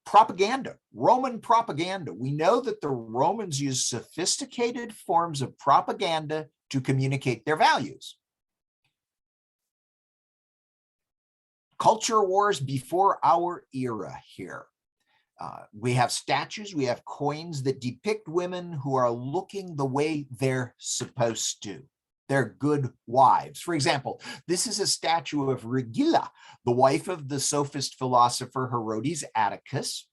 Propaganda, Roman propaganda. We know that the Romans used sophisticated forms of propaganda to communicate their values. Culture wars before our era here. We have statues, we have coins that depict women who are looking the way they're supposed to. They're good wives. For example, this is a statue of Regilla, the wife of the sophist philosopher Herodes Atticus.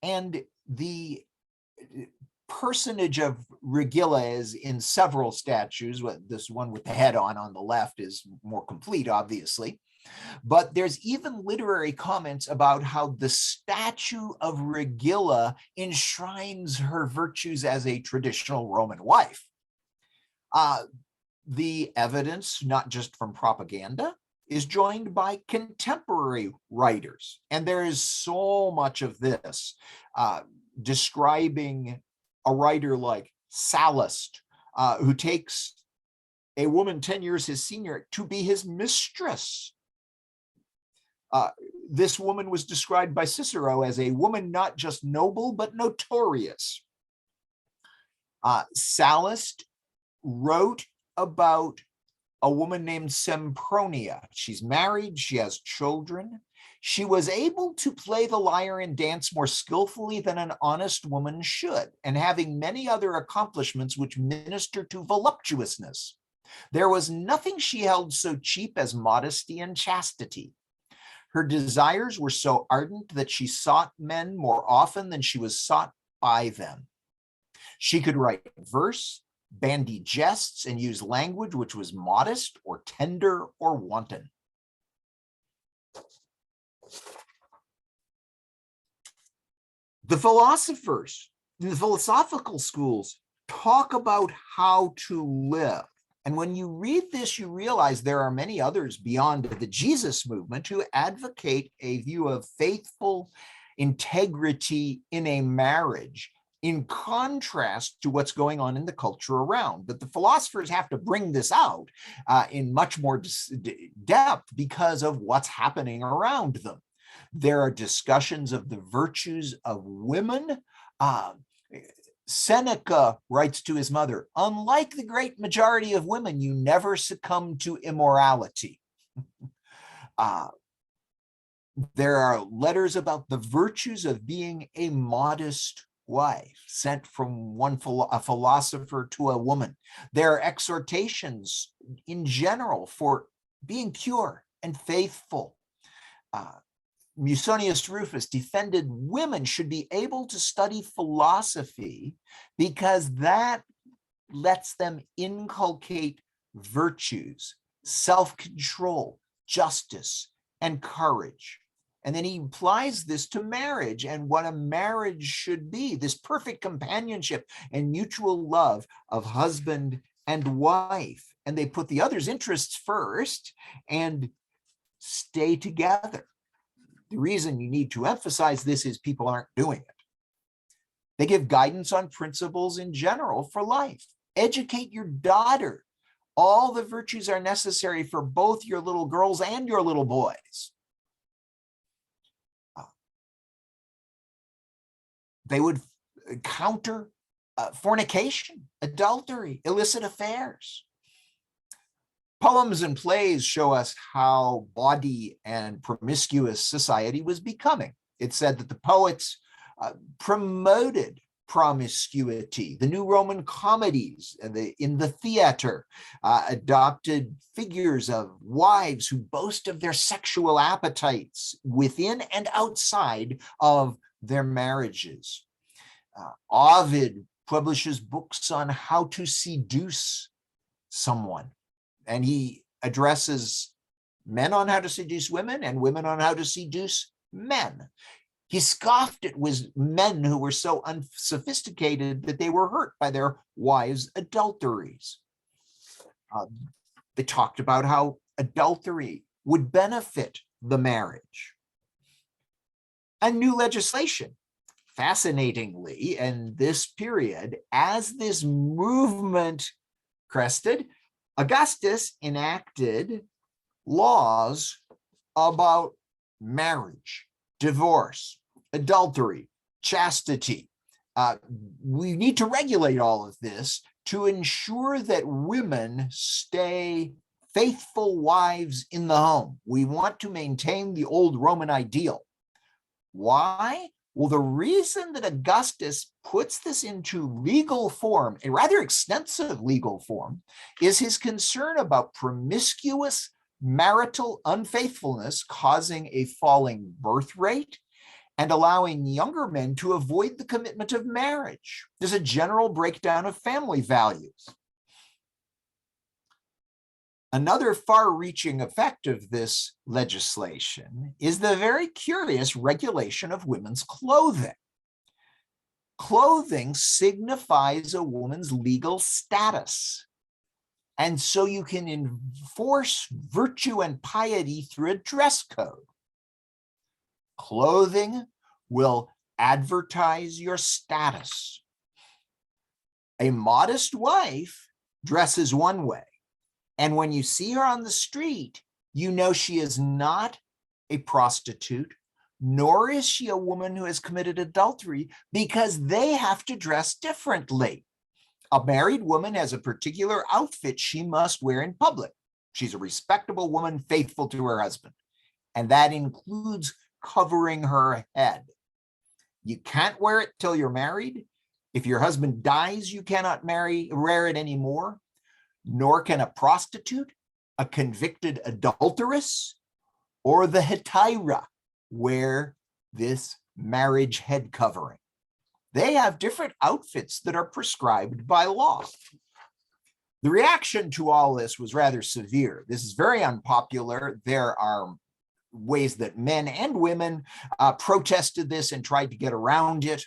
And the personage of Regilla is in several statues. This one with the head on the left is more complete, obviously. But there's even literary comments about how the statue of Regilla enshrines her virtues as a traditional Roman wife. The evidence, not just from propaganda, is joined by contemporary writers. And there is so much of this describing a writer like Sallust, who takes a woman 10 years his senior to be his mistress. This woman was described by Cicero as a woman not just noble, but notorious. Sallust wrote about a woman named Sempronia. She's married, she has children. She was able to play the lyre and dance more skillfully than an honest woman should, and having many other accomplishments which minister to voluptuousness. There was nothing she held so cheap as modesty and chastity. Her desires were so ardent that she sought men more often than she was sought by them. She could write verse, bandy jests, and used language which was modest or tender or wanton. The philosophers, the philosophical schools talk about how to live. And when you read this, you realize there are many others beyond the Jesus movement who advocate a view of faithful integrity in a marriage, in contrast to what's going on in the culture around. But the philosophers have to bring this out in much more depth because of what's happening around them. There are discussions of the virtues of women. Seneca writes to his mother, unlike the great majority of women, you never succumb to immorality. There are letters about the virtues of being a modest wife sent from a philosopher to a woman. There are exhortations in general for being pure and faithful. Musonius Rufus defended women should be able to study philosophy because that lets them inculcate virtues, self-control, justice, and courage. And then he applies this to marriage and what a marriage should be, this perfect companionship and mutual love of husband and wife. And they put the other's interests first and stay together. The reason you need to emphasize this is people aren't doing it. They give guidance on principles in general for life. Educate your daughter. All the virtues are necessary for both your little girls and your little boys. They would counter fornication, adultery, illicit affairs. Poems and plays show us how bawdy and promiscuous society was becoming. It said that the poets promoted promiscuity. The new Roman comedies in the theater adopted figures of wives who boast of their sexual appetites within and outside of their marriages. Ovid publishes books on how to seduce someone. And he addresses men on how to seduce women and women on how to seduce men. He scoffed at men who were so unsophisticated that they were hurt by their wives' adulteries. They talked about how adultery would benefit the marriage. And new legislation, fascinatingly, in this period, as this movement crested, Augustus enacted laws about marriage, divorce, adultery, chastity. We need to regulate all of this to ensure that women stay faithful wives in the home. We want to maintain the old Roman ideal. Why? Well, the reason that Augustus puts this into legal form, a rather extensive legal form, is his concern about promiscuous marital unfaithfulness causing a falling birth rate and allowing younger men to avoid the commitment of marriage. There's a general breakdown of family values. Another far-reaching effect of this legislation is the very curious regulation of women's clothing. Clothing signifies a woman's legal status. And so you can enforce virtue and piety through a dress code. Clothing will advertise your status. A modest wife dresses one way. And when you see her on the street, you know she is not a prostitute, nor is she a woman who has committed adultery, because they have to dress differently. A married woman has a particular outfit she must wear in public. She's a respectable woman, faithful to her husband. And that includes covering her head. You can't wear it till you're married. If your husband dies, you cannot wear it anymore. Nor can a prostitute, a convicted adulteress, or the hetaira wear this marriage head covering. They have different outfits that are prescribed by law. The reaction to all this was rather severe. This is very unpopular. There are ways that men and women protested this and tried to get around it.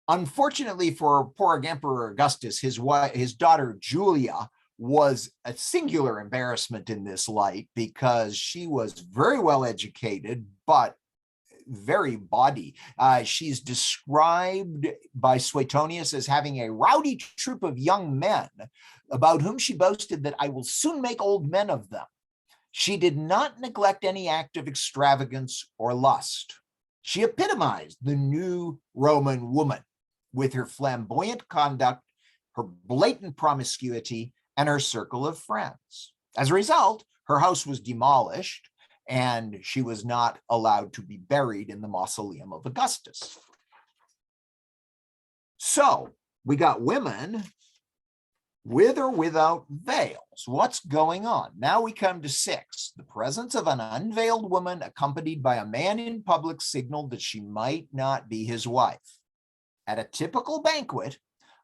Unfortunately for poor Emperor Augustus, his daughter Julia was a singular embarrassment in this light because she was very well educated, but very bawdy. She's described by Suetonius as having a rowdy troop of young men about whom she boasted that I will soon make old men of them. She did not neglect any act of extravagance or lust. She epitomized the new Roman woman with her flamboyant conduct, her blatant promiscuity, and her circle of friends. As a result, her house was demolished, and she was not allowed to be buried in the mausoleum of Augustus. So we got women with or without veils. What's going on? Now we come to 6. The presence of an unveiled woman accompanied by a man in public signaled that she might not be his wife. At a typical banquet,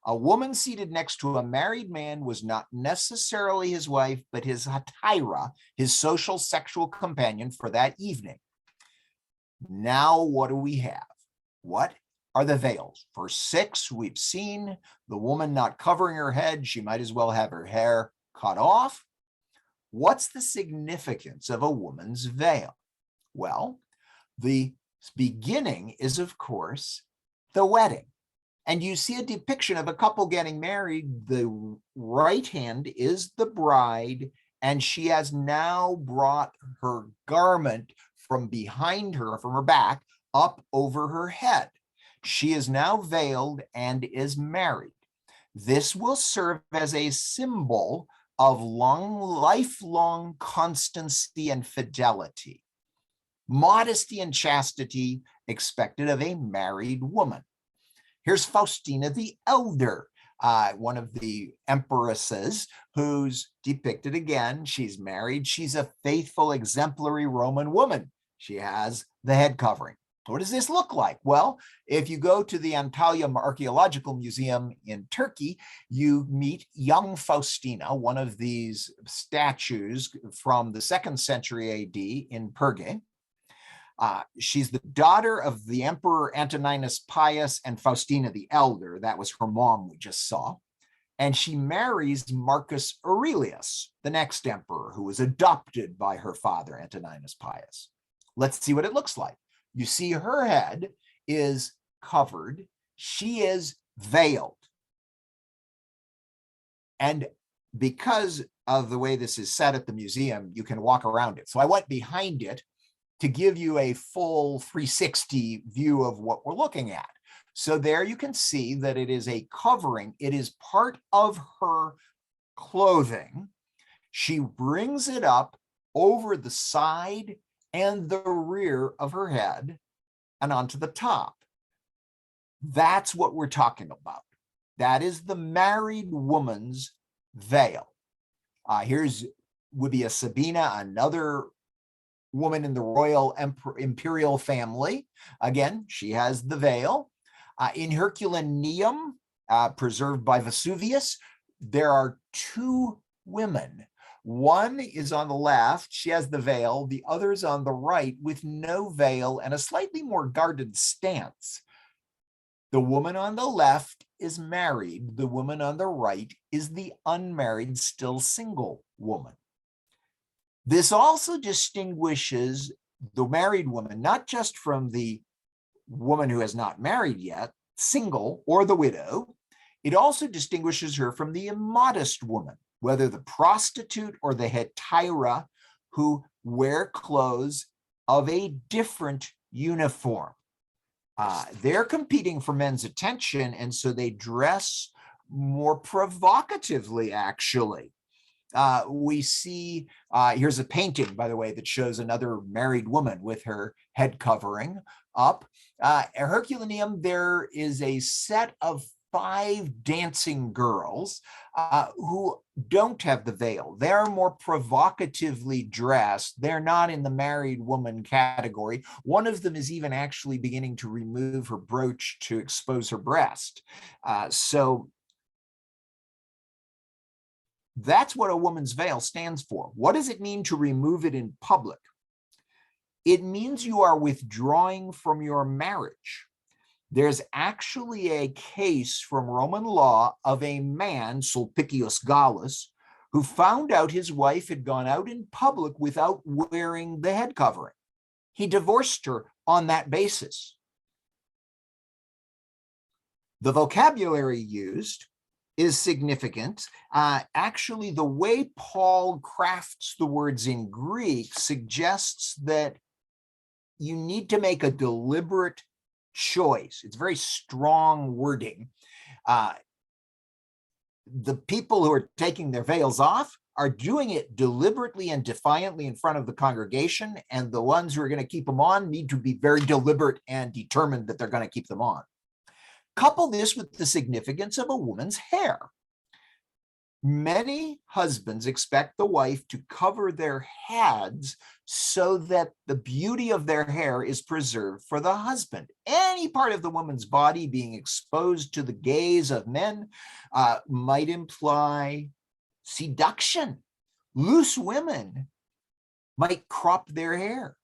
a woman seated next to a married man was not necessarily his wife, but his hetaira, his social sexual companion for that evening. Now, what do we have? What are the veils? For 6, we've seen the woman not covering her head. She might as well have her hair cut off. What's the significance of a woman's veil? Well, the beginning is, of course, the wedding. And you see a depiction of a couple getting married. The right hand is the bride, and she has now brought her garment from behind her, from her back, up over her head. She is now veiled and is married. This will serve as a symbol of lifelong constancy and fidelity, modesty and chastity expected of a married woman. Here's Faustina the Elder, one of the empresses who's depicted again. She's married. She's a faithful, exemplary Roman woman. She has the head covering. What does this look like? Well, if you go to the Antalya Archaeological Museum in Turkey, you meet young Faustina, one of these statues from the 2nd century AD in Perge. She's the daughter of the Emperor Antoninus Pius and Faustina the Elder. That was her mom we just saw. And she marries Marcus Aurelius, the next emperor, who was adopted by her father, Antoninus Pius. Let's see what it looks like. You see her head is covered. She is veiled. And because of the way this is set at the museum, you can walk around it. So I went behind it to give you a full 360 view of what we're looking at. So there you can see that it is a covering. It is part of her clothing. She brings it up over the side and the rear of her head and onto the top. That's what we're talking about. That is the married woman's veil. Would be a Sabina, another woman in the royal imperial family. Again, she has the veil. In Herculaneum, preserved by Vesuvius, there are 2 women. One is on the left, she has the veil. The other is on the right with no veil and a slightly more guarded stance. The woman on the left is married. The woman on the right is the unmarried, still single woman. This also distinguishes the married woman, not just from the woman who has not married yet, single, or the widow. It also distinguishes her from the immodest woman, whether the prostitute or the hetaira, who wear clothes of a different uniform. They're competing for men's attention, and so they dress more provocatively, actually. We see, here's a painting, by the way, that shows another married woman with her head covering up. At Herculaneum, there is a set of 5 dancing girls who don't have the veil. They're more provocatively dressed. They're not in the married woman category. One of them is even actually beginning to remove her brooch to expose her breast. So That's what a woman's veil stands for. What does it mean to remove it in public? It means you are withdrawing from your marriage. There's actually a case from Roman law of a man, Sulpicius Gallus, who found out his wife had gone out in public without wearing the head covering. He divorced her on that basis. The vocabulary used is significant. Actually, the way Paul crafts the words in Greek suggests that you need to make a deliberate choice. It's very strong wording. The people who are taking their veils off are doing it deliberately and defiantly in front of the congregation, and the ones who are going to keep them on need to be very deliberate and determined that they're going to keep them on. Couple this with the significance of a woman's hair. Many husbands expect the wife to cover their heads so that the beauty of their hair is preserved for the husband. Any part of the woman's body being exposed to the gaze of men might imply seduction. Loose women might crop their hair.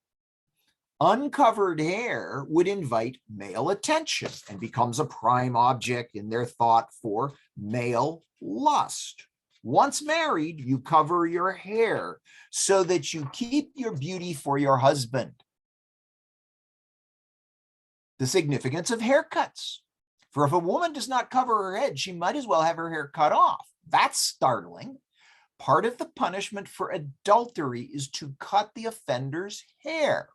Uncovered hair would invite male attention and becomes a prime object in their thought for male lust. Once married, you cover your hair so that you keep your beauty for your husband. The significance of haircuts. For if a woman does not cover her head, she might as well have her hair cut off. That's startling. Part of the punishment for adultery is to cut the offender's hair.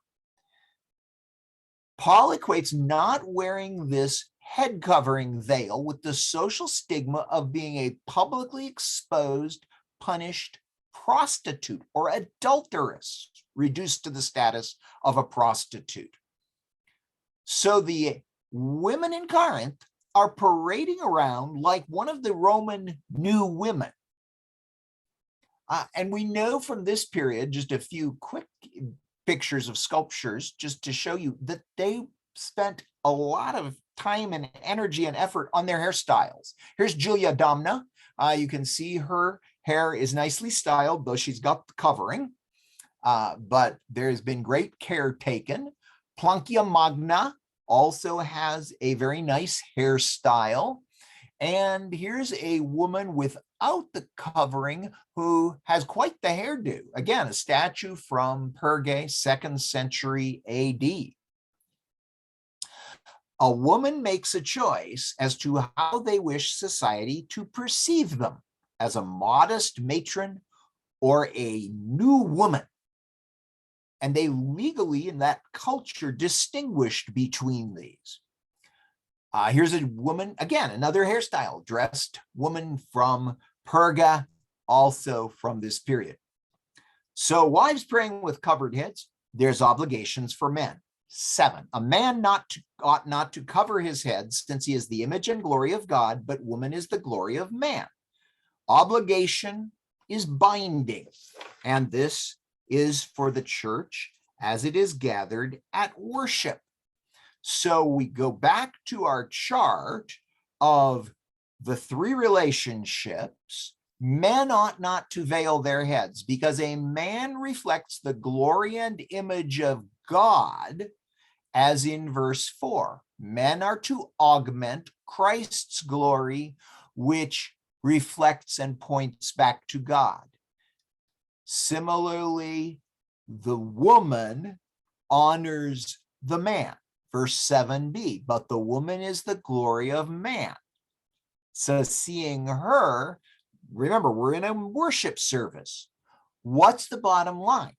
Paul equates not wearing this head covering veil with the social stigma of being a publicly exposed, punished prostitute or adulteress, reduced to the status of a prostitute. So the women in Corinth are parading around like one of the Roman new women. And we know from this period, just a few quick pictures of sculptures just to show you that they spent a lot of time and energy and effort on their hairstyles. Here's Julia Domna. You can see her hair is nicely styled, though she's got the covering, but there's been great care taken. Plancia Magna also has a very nice hairstyle. And here's a woman without the covering who has quite the hairdo. Again, a statue from Perga, 2nd century AD. A woman makes a choice as to how they wish society to perceive them, as a modest matron or a new woman. And they legally, in that culture, distinguished between these. Here's a woman, again, another hairstyle, dressed woman from Perga, also from this period. So wives praying with covered heads, there's obligations for men. 7, a man ought not to cover his head, since he is the image and glory of God, but woman is the glory of man. Obligation is binding, and this is for the church as it is gathered at worship. So we go back to our chart of the 3 relationships. Men ought not to veil their heads, because a man reflects the glory and image of God, as in verse 4. Men are to augment Christ's glory, which reflects and points back to God. Similarly, the woman honors the man. Verse 7b, but the woman is the glory of man. So seeing her, remember, we're in a worship service. What's the bottom line?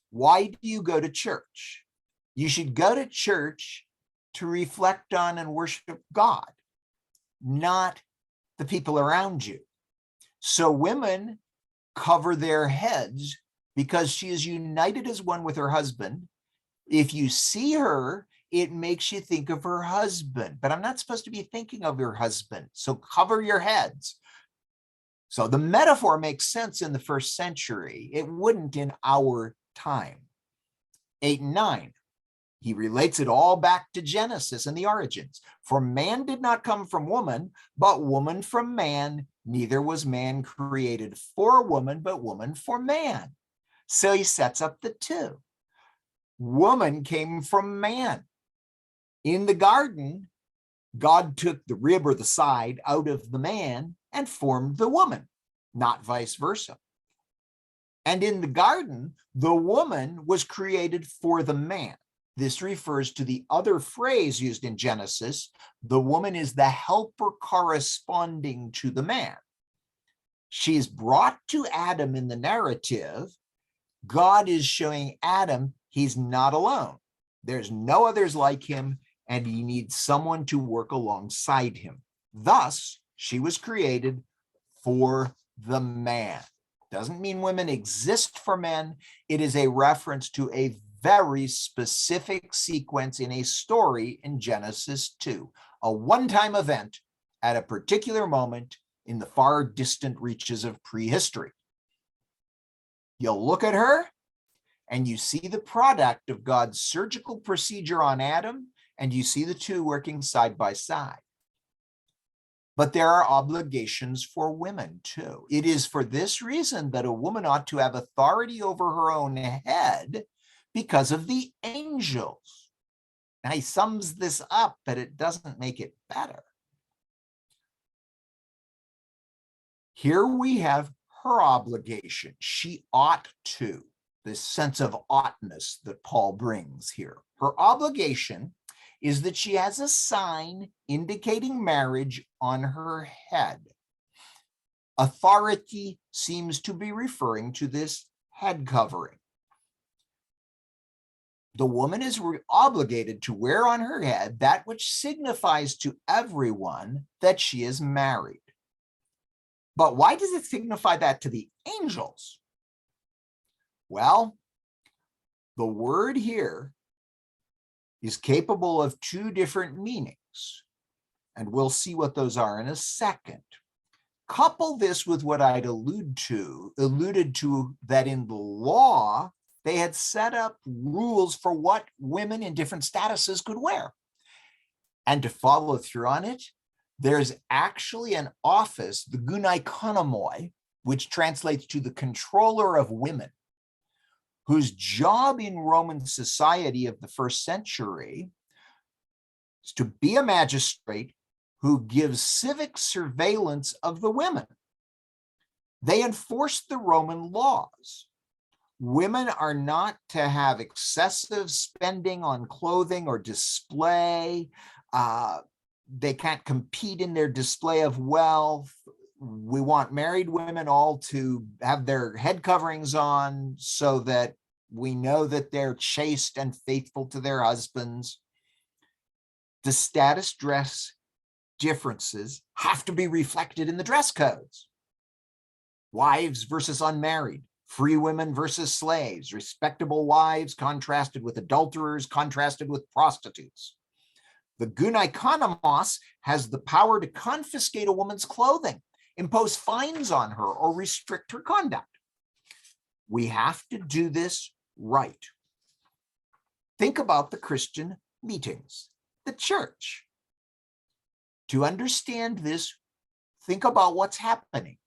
Why do you go to church? You should go to church to reflect on and worship God, not the people around you. So women cover their heads because she is united as one with her husband. If you see her, it makes you think of her husband, but I'm not supposed to be thinking of your husband. So cover your heads. So the metaphor makes sense in the 1st century. It wouldn't in our time. 8 and 9. He relates it all back to Genesis and the origins. For man did not come from woman, but woman from man. Neither was man created for woman, but woman for man. So he sets up the two. Woman came from man. In the garden, God took the rib or the side out of the man and formed the woman, not vice versa. And in the garden, the woman was created for the man. This refers to the other phrase used in Genesis. The woman is the helper corresponding to the man. She's brought to Adam in the narrative. God is showing Adam he's not alone. There's no others like him, and he needs someone to work alongside him. Thus, she was created for the man. Doesn't mean women exist for men. It is a reference to a very specific sequence in a story in Genesis 2, a one-time event at a particular moment in the far distant reaches of prehistory. You'll look at her and you see the product of God's surgical procedure on Adam, and you see the two working side by side. But there are obligations for women too. It is for this reason that a woman ought to have authority over her own head, because of the angels. Now he sums this up, but it doesn't make it better. Here we have her obligation. She ought to, this sense of oughtness that Paul brings here. Her obligation is that she has a sign indicating marriage on her head. Authority seems to be referring to this head covering. The woman is obligated to wear on her head that which signifies to everyone that she is married. But why does it signify that to the angels? Well, the word here is capable of two different meanings, and we'll see what those are in a second. Couple this with what I'd alluded to, that in the law, they had set up rules for what women in different statuses could wear. And to follow through on it, there's actually an office, the gynaikonomoi, which translates to the controller of women, whose job in Roman society of the first century is to be a magistrate who gives civic surveillance of the women. They enforce the Roman laws. Women are not to have excessive spending on clothing or display. They can't compete in their display of wealth. We want married women all to have their head coverings on so that we know that they're chaste and faithful to their husbands. The status dress differences have to be reflected in the dress codes. Wives versus unmarried. Free women versus slaves, respectable wives contrasted with adulterers, contrasted with prostitutes. The gynaikonomos has the power to confiscate a woman's clothing, impose fines on her, or restrict her conduct. We have to do this right. Think about the Christian meetings, the church. To understand this, think about what's happening.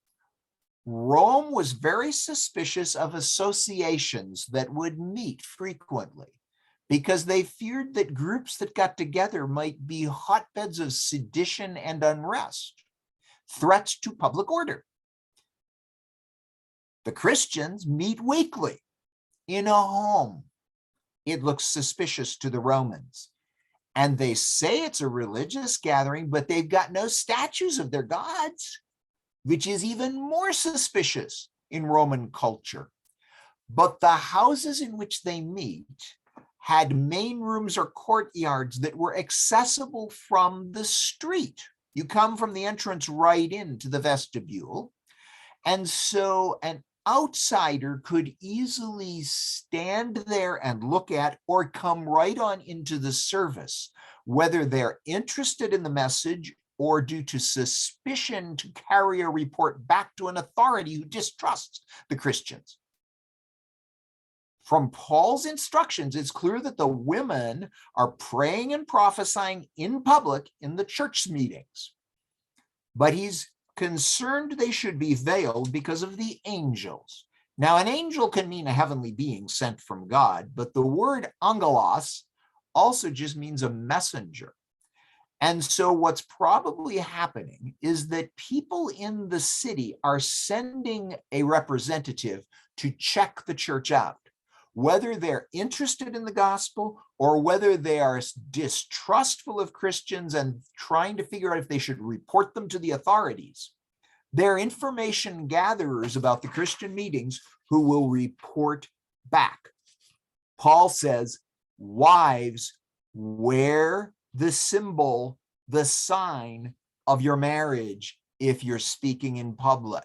Rome was very suspicious of associations that would meet frequently because they feared that groups that got together might be hotbeds of sedition and unrest, threats to public order. The Christians meet weekly in a home. It looks suspicious to the Romans. And they say it's a religious gathering, but they've got no statues of their gods, which is even more suspicious in Roman culture. But the houses in which they meet had main rooms or courtyards that were accessible from the street. You come from the entrance right into the vestibule. And so an outsider could easily stand there and look at or come right on into the service, whether they're interested in the message or due to suspicion to carry a report back to an authority who distrusts the Christians. From Paul's instructions, it's clear that the women are praying and prophesying in public in the church meetings. But he's concerned they should be veiled because of the angels. Now, an angel can mean a heavenly being sent from God, but the word angelos also just means a messenger. And so what's probably happening is that people in the city are sending a representative to check the church out, whether they're interested in the gospel or whether they are distrustful of Christians and trying to figure out if they should report them to the authorities. They're information gatherers about the Christian meetings who will report back. Paul says, wives, wear the symbol, the sign of your marriage if you're speaking in public.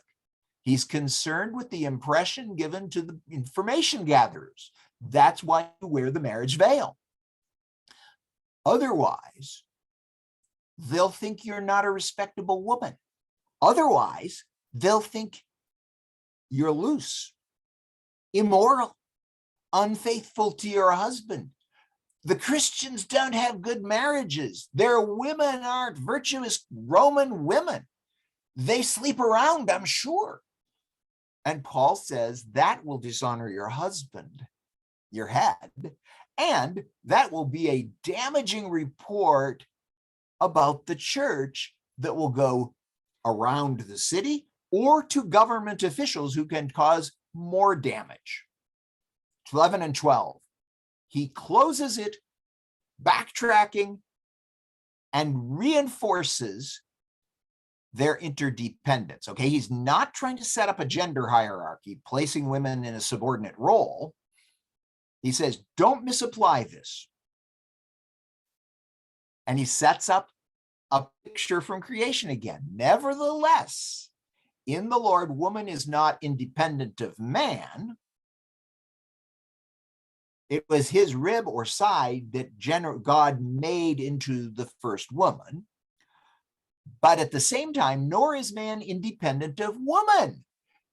He's concerned with the impression given to the information gatherers. That's why you wear the marriage veil. Otherwise, they'll think you're not a respectable woman. Otherwise, they'll think you're loose, immoral, unfaithful to your husband. The Christians don't have good marriages. Their women aren't virtuous Roman women. They sleep around, I'm sure. And Paul says that will dishonor your husband, your head, and that will be a damaging report about the church that will go around the city or to government officials who can cause more damage. 11 and 12. He closes it, backtracking, and reinforces their interdependence. Okay, he's not trying to set up a gender hierarchy, placing women in a subordinate role. He says, don't misapply this. And he sets up a picture from creation again. Nevertheless, in the Lord, woman is not independent of man. It was his rib or side that God made into the first woman. But at the same time, nor is man independent of woman,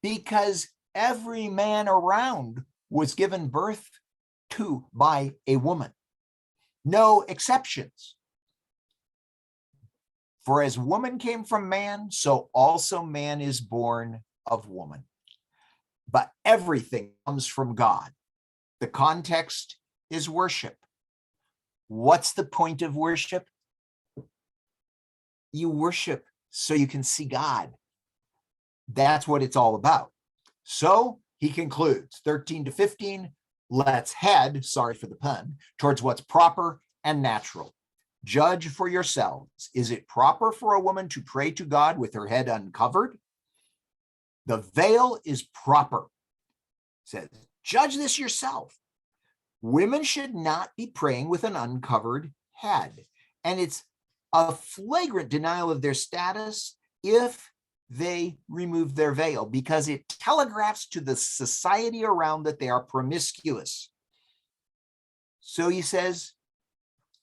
because every man around was given birth to by a woman. No exceptions. For as woman came from man, so also man is born of woman. But everything comes from God. The context is worship. What's the point of worship? You worship so you can see God. That's what it's all about. So he concludes, 13 to 15, let's head, sorry for the pun, towards what's proper and natural. Judge for yourselves. Is it proper for a woman to pray to God with her head uncovered? The veil is proper. It says, judge this yourself. Women should not be praying with an uncovered head. And it's a flagrant denial of their status if they remove their veil, because it telegraphs to the society around that they are promiscuous. So he says,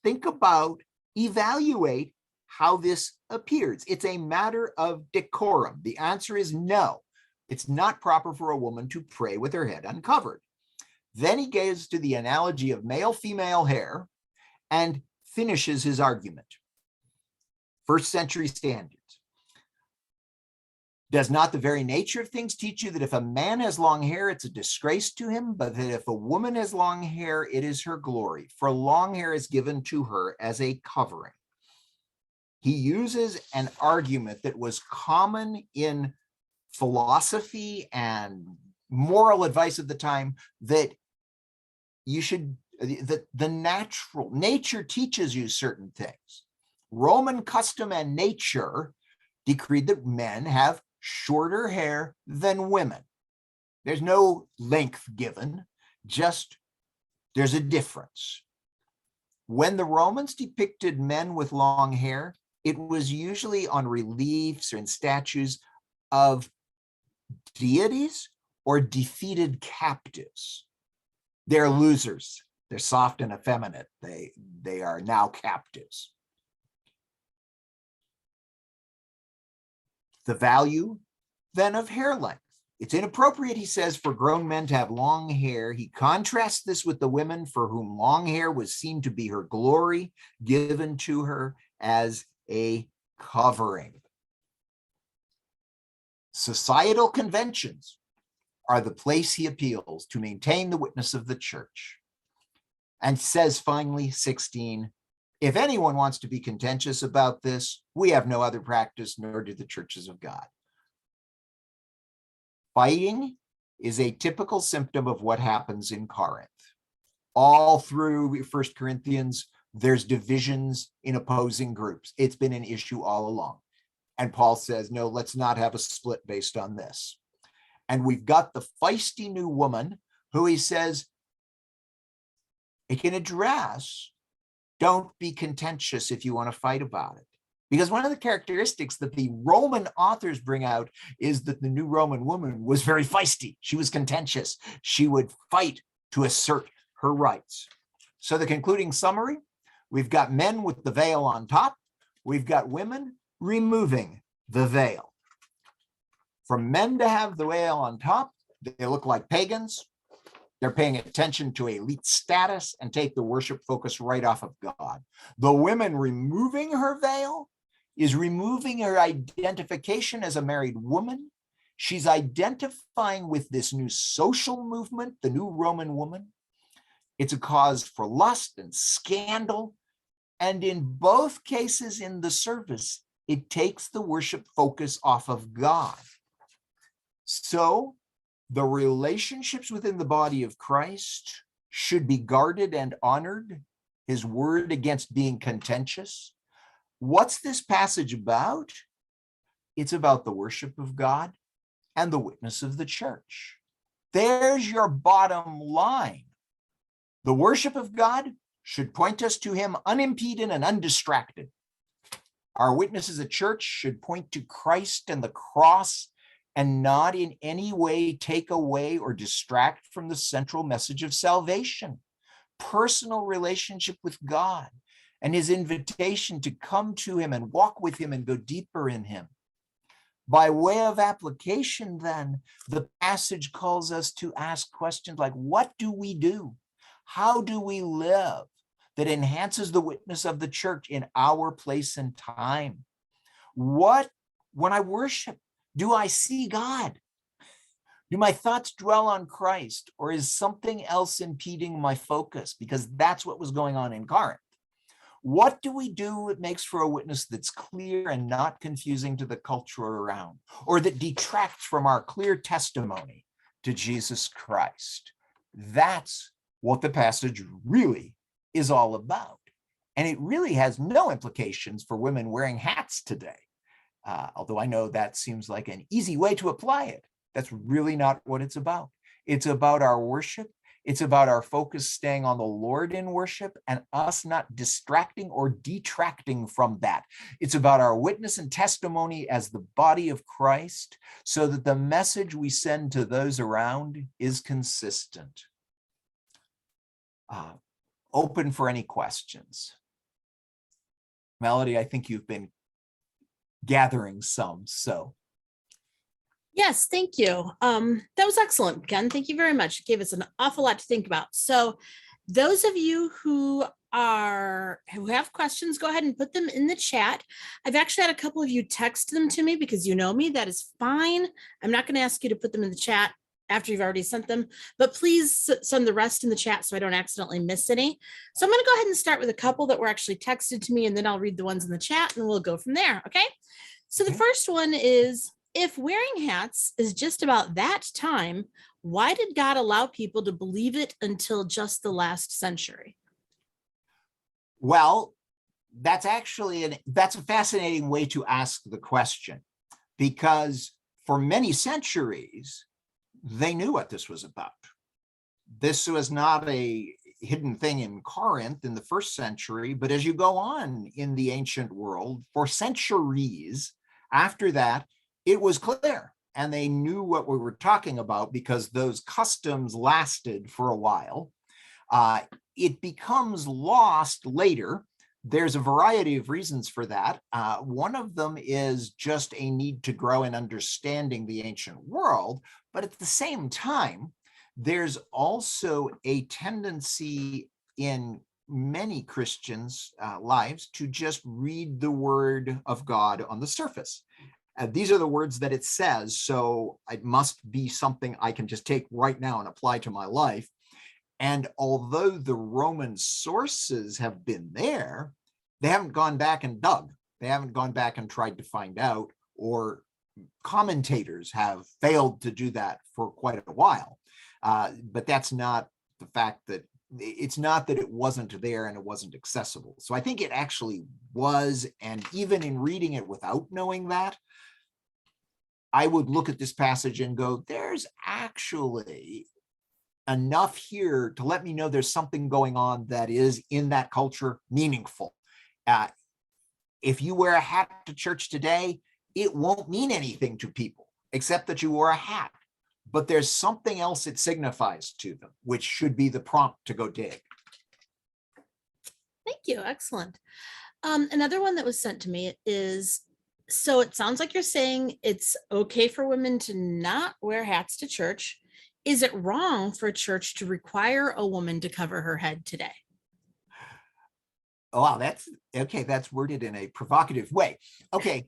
think about, evaluate how this appears. It's a matter of decorum. The answer is no. It's not proper for a woman to pray with her head uncovered. Then he goes to the analogy of male-female hair and finishes his argument. First century standards. Does not the very nature of things teach you that if a man has long hair, it's a disgrace to him, but that if a woman has long hair, it is her glory, for long hair is given to her as a covering. He uses an argument that was common in philosophy and moral advice of the time, that you should, that the natural nature teaches you certain things. Roman custom and nature decreed that men have shorter hair than women. There's no length given, just there's a difference. When the Romans depicted men with long hair, it was usually on reliefs or in statues of deities or defeated captives. They're losers. They're soft and effeminate. They are now captives. The value then of hair length. It's inappropriate, he says, for grown men to have long hair. He contrasts this with the women for whom long hair was seen to be her glory, given to her as a covering. Societal conventions are the place he appeals to maintain the witness of the church. And says finally, 16, if anyone wants to be contentious about this, we have no other practice, nor do the churches of God. Fighting is a typical symptom of what happens in Corinth. All through 1 Corinthians, there's divisions in opposing groups. It's been an issue all along. And Paul says, no, let's not have a split based on this. And we've got the feisty new woman who he says, it can address, don't be contentious if you want to fight about it. Because one of the characteristics that the Roman authors bring out is that the new Roman woman was very feisty. She was contentious. She would fight to assert her rights. So the concluding summary, we've got men with the veil on top. We've got women removing the veil. For men to have the veil on top, they look like pagans. They're paying attention to elite status and take the worship focus right off of God. The women removing her veil is removing her identification as a married woman. She's identifying with this new social movement, the new Roman woman. It's a cause for lust and scandal. And in both cases in the service, it takes the worship focus off of God. So the relationships within the body of Christ should be guarded and honored, his word against being contentious. What's this passage about? It's about the worship of God and the witness of the church. There's your bottom line. The worship of God should point us to him unimpeded and undistracted. Our witness as a church should point to Christ and the cross and not in any way take away or distract from the central message of salvation, personal relationship with God, and his invitation to come to him and walk with him and go deeper in him. By way of application, then, the passage calls us to ask questions like, what do we do? How do we live that enhances the witness of the church in our place and time? What, when I worship, do I see God? Do my thoughts dwell on Christ, or is something else impeding my focus? Because that's what was going on in Corinth. What do we do that makes for a witness that's clear and not confusing to the culture around, or that detracts from our clear testimony to Jesus Christ? That's what the passage really is all about. And it really has no implications for women wearing hats today. Although I know that seems like an easy way to apply it. That's really not what it's about. It's about our worship. It's about our focus staying on the Lord in worship and us not distracting or detracting from that. It's about our witness and testimony as the body of Christ so that the message we send to those around is consistent. Open for any questions. Melody, I think you've been gathering some, so. Yes, thank you. That was excellent, Ken. Thank you very much. It gave us an awful lot to think about. So those of you who have questions, go ahead and put them in the chat. I've actually had a couple of you text them to me because you know me. That is fine. I'm not going to ask you to put them in the chat after you've already sent them, but please send the rest in the chat so I don't accidentally miss any. So I'm going to go ahead and start with a couple that were actually texted to me, and then I'll read the ones in the chat and we'll go from there. Okay. So the first one is, if wearing hats is just about that time, why did God allow people to believe it until just the last century? Well, that's a fascinating way to ask the question, because for many centuries, they knew what this was about. This was not a hidden thing in Corinth in the first century, but as you go on in the ancient world, for centuries after that, it was clear, and they knew what we were talking about because those customs lasted for a while. It becomes lost later There's a variety of reasons for that. One of them is just a need to grow in understanding the ancient world, but at the same time, there's also a tendency in many Christians' lives to just read the word of God on the surface. These are the words that it says, so it must be something I can just take right now and apply to my life. And although the Roman sources have been there, they haven't gone back and dug. They haven't gone back and tried to find out, or commentators have failed to do that for quite a while. But that's not the fact that it's not that it wasn't there and it wasn't accessible. So I think it actually was. And even in reading it without knowing that, I would look at this passage and go, there's actually enough here to let me know there's something going on that is in that culture meaningful. If you wear a hat to church today, it won't mean anything to people except that you wore a hat. But there's something else it signifies to them, which should be the prompt to go dig. Thank you. Excellent. Another one that was sent to me is, so it sounds like you're saying it's okay for women to not wear hats to church. Is it wrong for a church to require a woman to cover her head today? Oh, wow, that's okay. That's worded in a provocative way. Okay.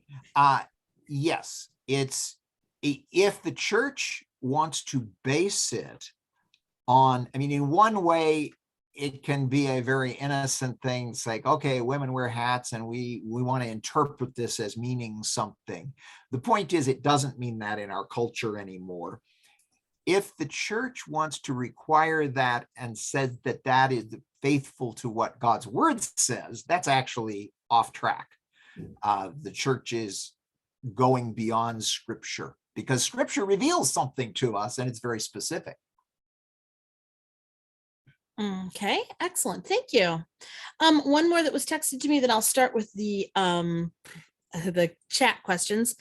Yes, it's if the church wants to base it on, I mean, in one way, it can be a very innocent thing. It's like, okay, women wear hats and we want to interpret this as meaning something. The point is, it doesn't mean that in our culture anymore. If the church wants to require that and says that that is faithful to what God's word says, that's actually off track. The church is going beyond scripture because scripture reveals something to us and it's very specific. Okay, excellent. Thank you. One more that was texted to me, that I'll start with the chat questions.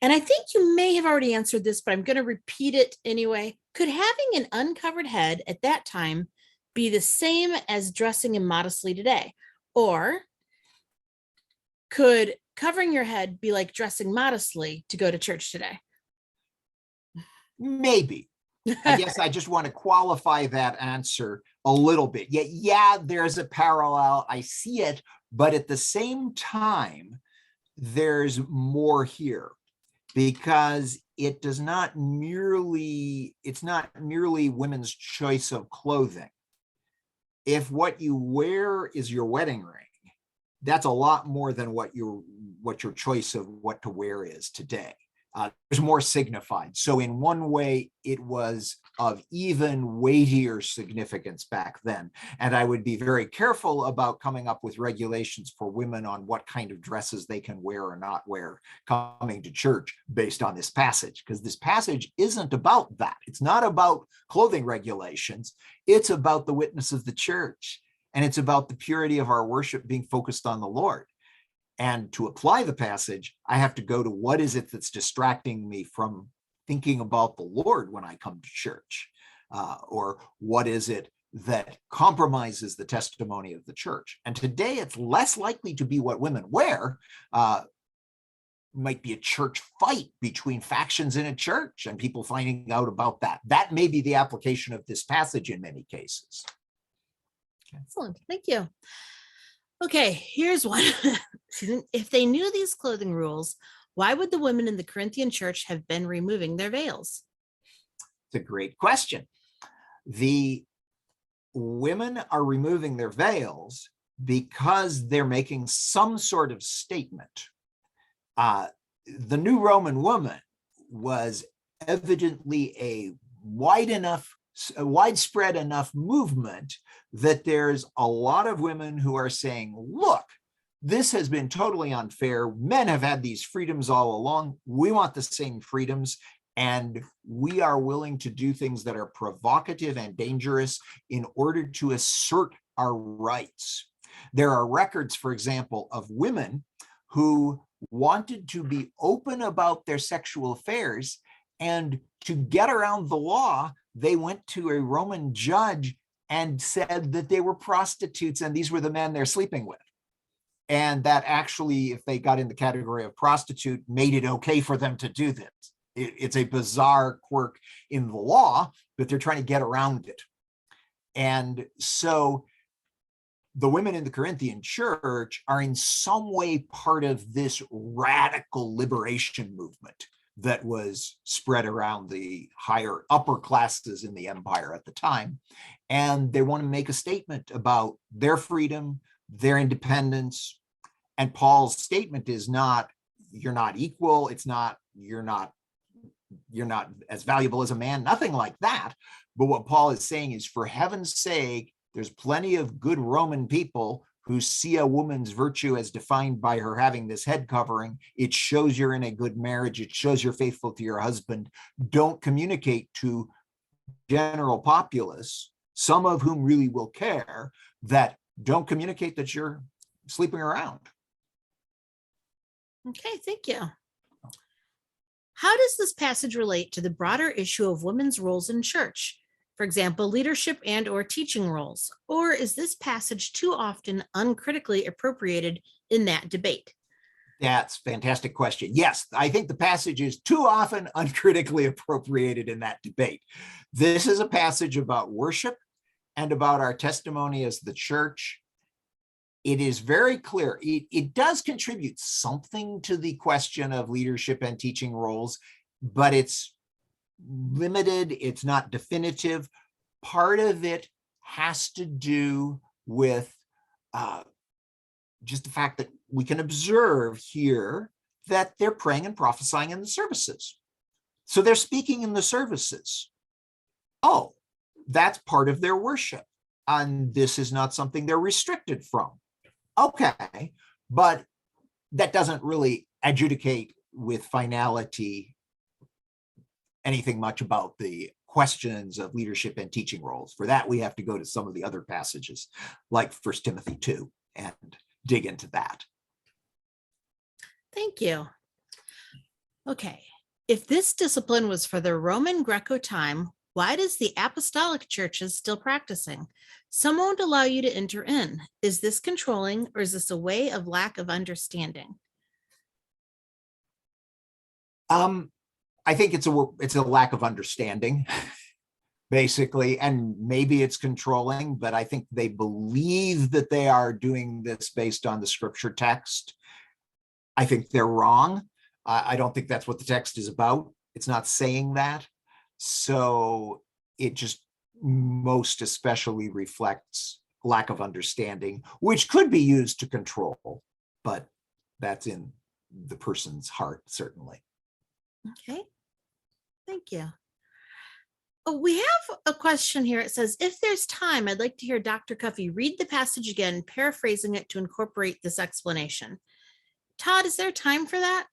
And I think you may have already answered this, but I'm going to repeat it anyway. Could having an uncovered head at that time be the same as dressing immodestly today? Or could covering your head be like dressing modestly to go to church today? Maybe. I guess I just want to qualify that answer a little bit. Yeah, there's a parallel. I see it, but at the same time, there's more here. Because it's not merely women's choice of clothing. If what you wear is your wedding ring, that's a lot more than what your choice of what to wear is today. There's more signified. So in one way, it was of even weightier significance back then. And I would be very careful about coming up with regulations for women on what kind of dresses they can wear or not wear coming to church based on this passage, because this passage isn't about that. It's not about clothing regulations. It's about the witness of the church. And it's about the purity of our worship being focused on the Lord. And to apply the passage, I have to go to what is it that's distracting me from thinking about the Lord when I come to church? Or what is it that compromises the testimony of the church? And today it's less likely to be what women wear. Might be a church fight between factions in a church and people finding out about that. That may be the application of this passage in many cases. Excellent. Thank you. Okay, here's one. If they knew these clothing rules, why would the women in the Corinthian church have been removing their veils? It's a great question. The women are removing their veils because they're making some sort of statement. The new Roman woman was evidently a widespread enough movement that there's a lot of women who are saying, look, this has been totally unfair. Men have had these freedoms all along. We want the same freedoms, and we are willing to do things that are provocative and dangerous in order to assert our rights. There are records, for example, of women who wanted to be open about their sexual affairs, and to get around the law, they went to a Roman judge and said that they were prostitutes and these were the men they're sleeping with. And that actually, if they got in the category of prostitute, made it okay for them to do this. It's a bizarre quirk in the law, but they're trying to get around it. And so the women in the Corinthian church are in some way part of this radical liberation movement that was spread around the upper classes in the empire at the time. And they want to make a statement about their freedom, their independence. And Paul's statement is not, you're not equal. It's not, you're not as valuable as a man, nothing like that. But what Paul is saying is, for heaven's sake, there's plenty of good Roman people who see a woman's virtue as defined by her having this head covering. It shows you're in a good marriage. It shows you're faithful to your husband. Don't communicate to general populace, some of whom really will care, that don't communicate that you're sleeping around. Okay, thank you. How does this passage relate to the broader issue of women's roles in church? For example, leadership and or teaching roles? Or is this passage too often uncritically appropriated in that debate? That's a fantastic question. Yes, I think the passage is too often uncritically appropriated in that debate. This is a passage about worship and about our testimony as the church. It is very clear. It does contribute something to the question of leadership and teaching roles, but it's limited. It's not definitive. Part of it has to do with just the fact that we can observe here that they're praying and prophesying in the services. So they're speaking in the services. Oh, that's part of their worship. And this is not something they're restricted from. Okay, but that doesn't really adjudicate with finality anything much about the questions of leadership and teaching roles. For that, we have to go to some of the other passages, like 1 Timothy 2, and dig into that. Thank you. Okay, if this discipline was for the Roman Greco time, why does the apostolic churches still practicing? Some won't allow you to enter in. Is this controlling, or is this a way of lack of understanding? I think it's a lack of understanding, basically, and maybe it's controlling, but I think they believe that they are doing this based on the scripture text. I think they're wrong. I don't think that's what the text is about. It's not saying that. So it just most especially reflects lack of understanding, which could be used to control, but that's in the person's heart, certainly. Okay, thank you. Oh, we have a question here. It says, if there's time, I'd like to hear Dr. Cuffey read the passage again, paraphrasing it to incorporate this explanation. Todd, is there time for that?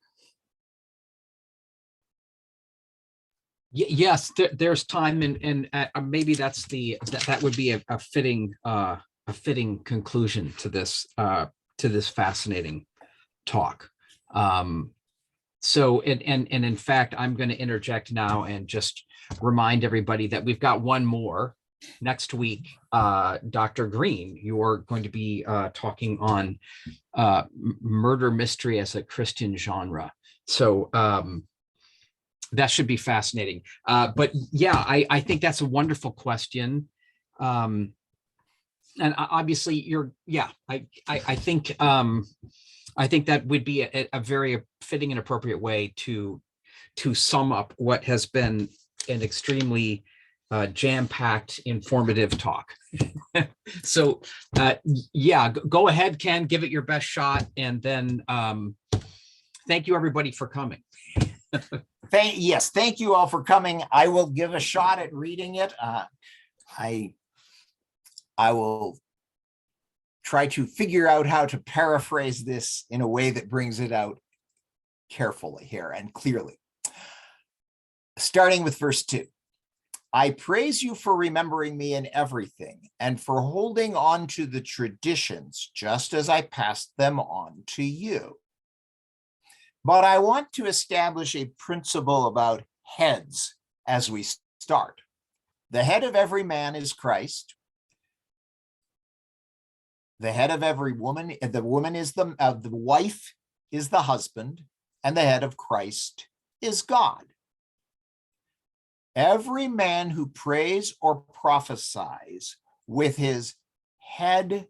Yes, there's time, and maybe that would be a fitting conclusion to this fascinating talk. So in fact, I'm going to interject now and just remind everybody that we've got one more next week. Dr. Green, you're going to be talking on murder mystery as a Christian genre. So that should be fascinating. But yeah, I think that's a wonderful question. And obviously I think that would be a very fitting and appropriate way to sum up what has been an extremely jam-packed, informative talk. So yeah, go ahead, Ken, give it your best shot. And then thank you everybody for coming. Yes, thank you all for coming. I will give a shot at reading it. I will try to figure out how to paraphrase this in a way that brings it out carefully here and clearly. Starting with verse 2. I praise you for remembering me in everything and for holding on to the traditions just as I passed them on to you. But I want to establish a principle about heads as we start. The head of every man is Christ, The head of every woman, the woman is the wife is the husband, and the head of Christ is God. Every man who prays or prophesies with his head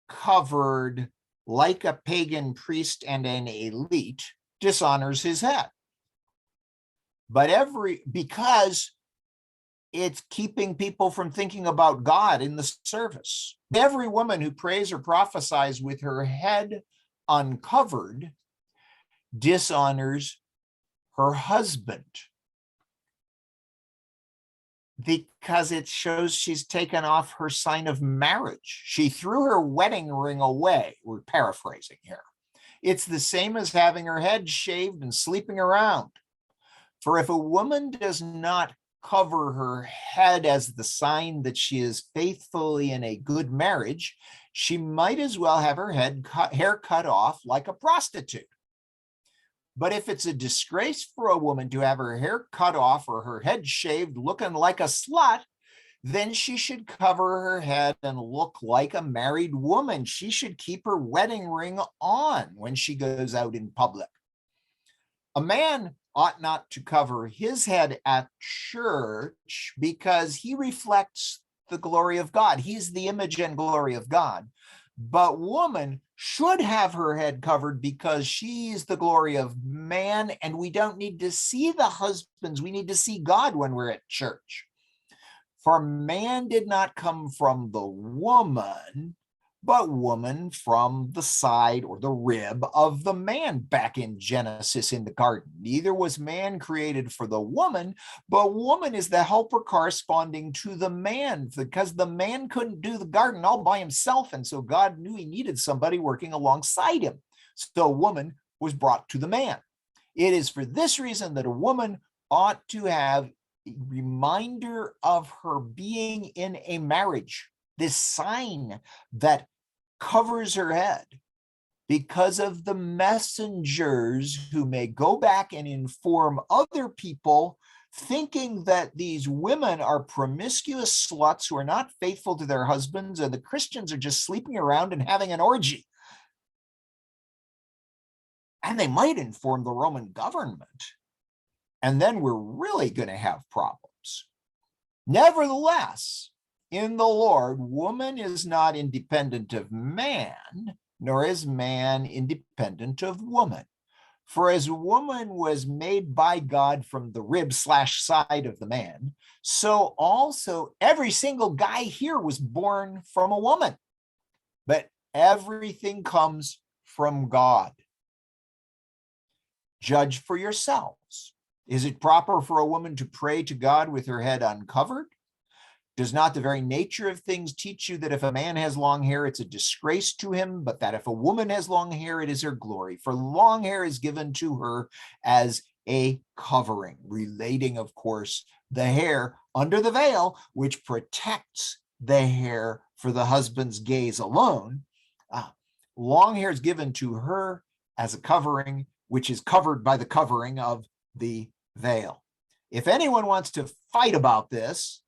covered like a pagan priest and an elite dishonors his head. But because it's keeping people from thinking about God in the service. Every woman who prays or prophesies with her head uncovered dishonors her husband, because it shows she's taken off her sign of marriage. She threw her wedding ring away. We're paraphrasing here. It's the same as having her head shaved and sleeping around. For if a woman does not cover her head as the sign that she is faithfully in a good marriage, she might as well have her hair cut off like a prostitute. But if it's a disgrace for a woman to have her hair cut off or her head shaved looking like a slut, then she should cover her head and look like a married woman. She should keep her wedding ring on when she goes out in public. A man ought not to cover his head at church because he reflects the glory of God. He's the image and glory of God. But woman should have her head covered because she's the glory of man, and we don't need to see the husbands. We need to see God when we're at church. For man did not come from the woman, but woman from the side or the rib of the man, back in Genesis in the garden. Neither was man created for the woman, but woman is the helper corresponding to the man, because the man couldn't do the garden all by himself. And so God knew he needed somebody working alongside him. So woman was brought to the man. It is for this reason that a woman ought to have a reminder of her being in a marriage, this sign that covers her head, because of the messengers who may go back and inform other people, thinking that these women are promiscuous sluts who are not faithful to their husbands, and the Christians are just sleeping around and having an orgy. And they might inform the Roman government, and then we're really going to have problems. Nevertheless, in the Lord, woman is not independent of man, nor is man independent of woman. For as woman was made by God from the rib/side of the man, so also every single guy here was born from a woman. But everything comes from God. Judge for yourselves. Is it proper for a woman to pray to God with her head uncovered? Does not the very nature of things teach you that if a man has long hair, it's a disgrace to him, but that if a woman has long hair, it is her glory? For long hair is given to her as a covering, relating, of course, the hair under the veil, which protects the hair for the husband's gaze alone. Long hair is given to her as a covering, which is covered by the covering of the veil. If anyone wants to fight about this,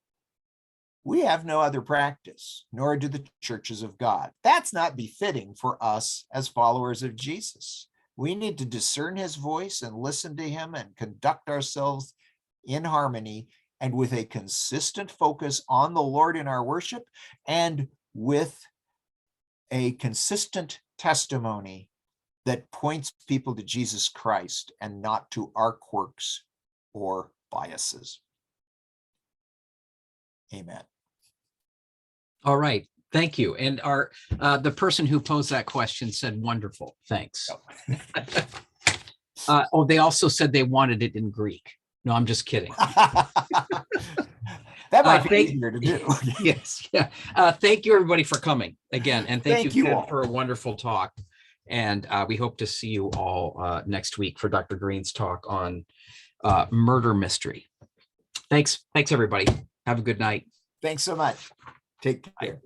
we have no other practice, nor do the churches of God. That's not befitting for us as followers of Jesus. We need to discern his voice and listen to him and conduct ourselves in harmony and with a consistent focus on the Lord in our worship, and with a consistent testimony that points people to Jesus Christ and not to our quirks or biases. Amen. All right. Thank you. And the person who posed that question said, wonderful. Thanks. They also said they wanted it in Greek. No, I'm just kidding. That might be easier to do. Yes. Yeah. Thank you, everybody, for coming again. And thank you, Ken, all for a wonderful talk. And we hope to see you all next week for Dr. Green's talk on murder mystery. Thanks. Thanks, everybody. Have a good night. Thanks so much. Take care.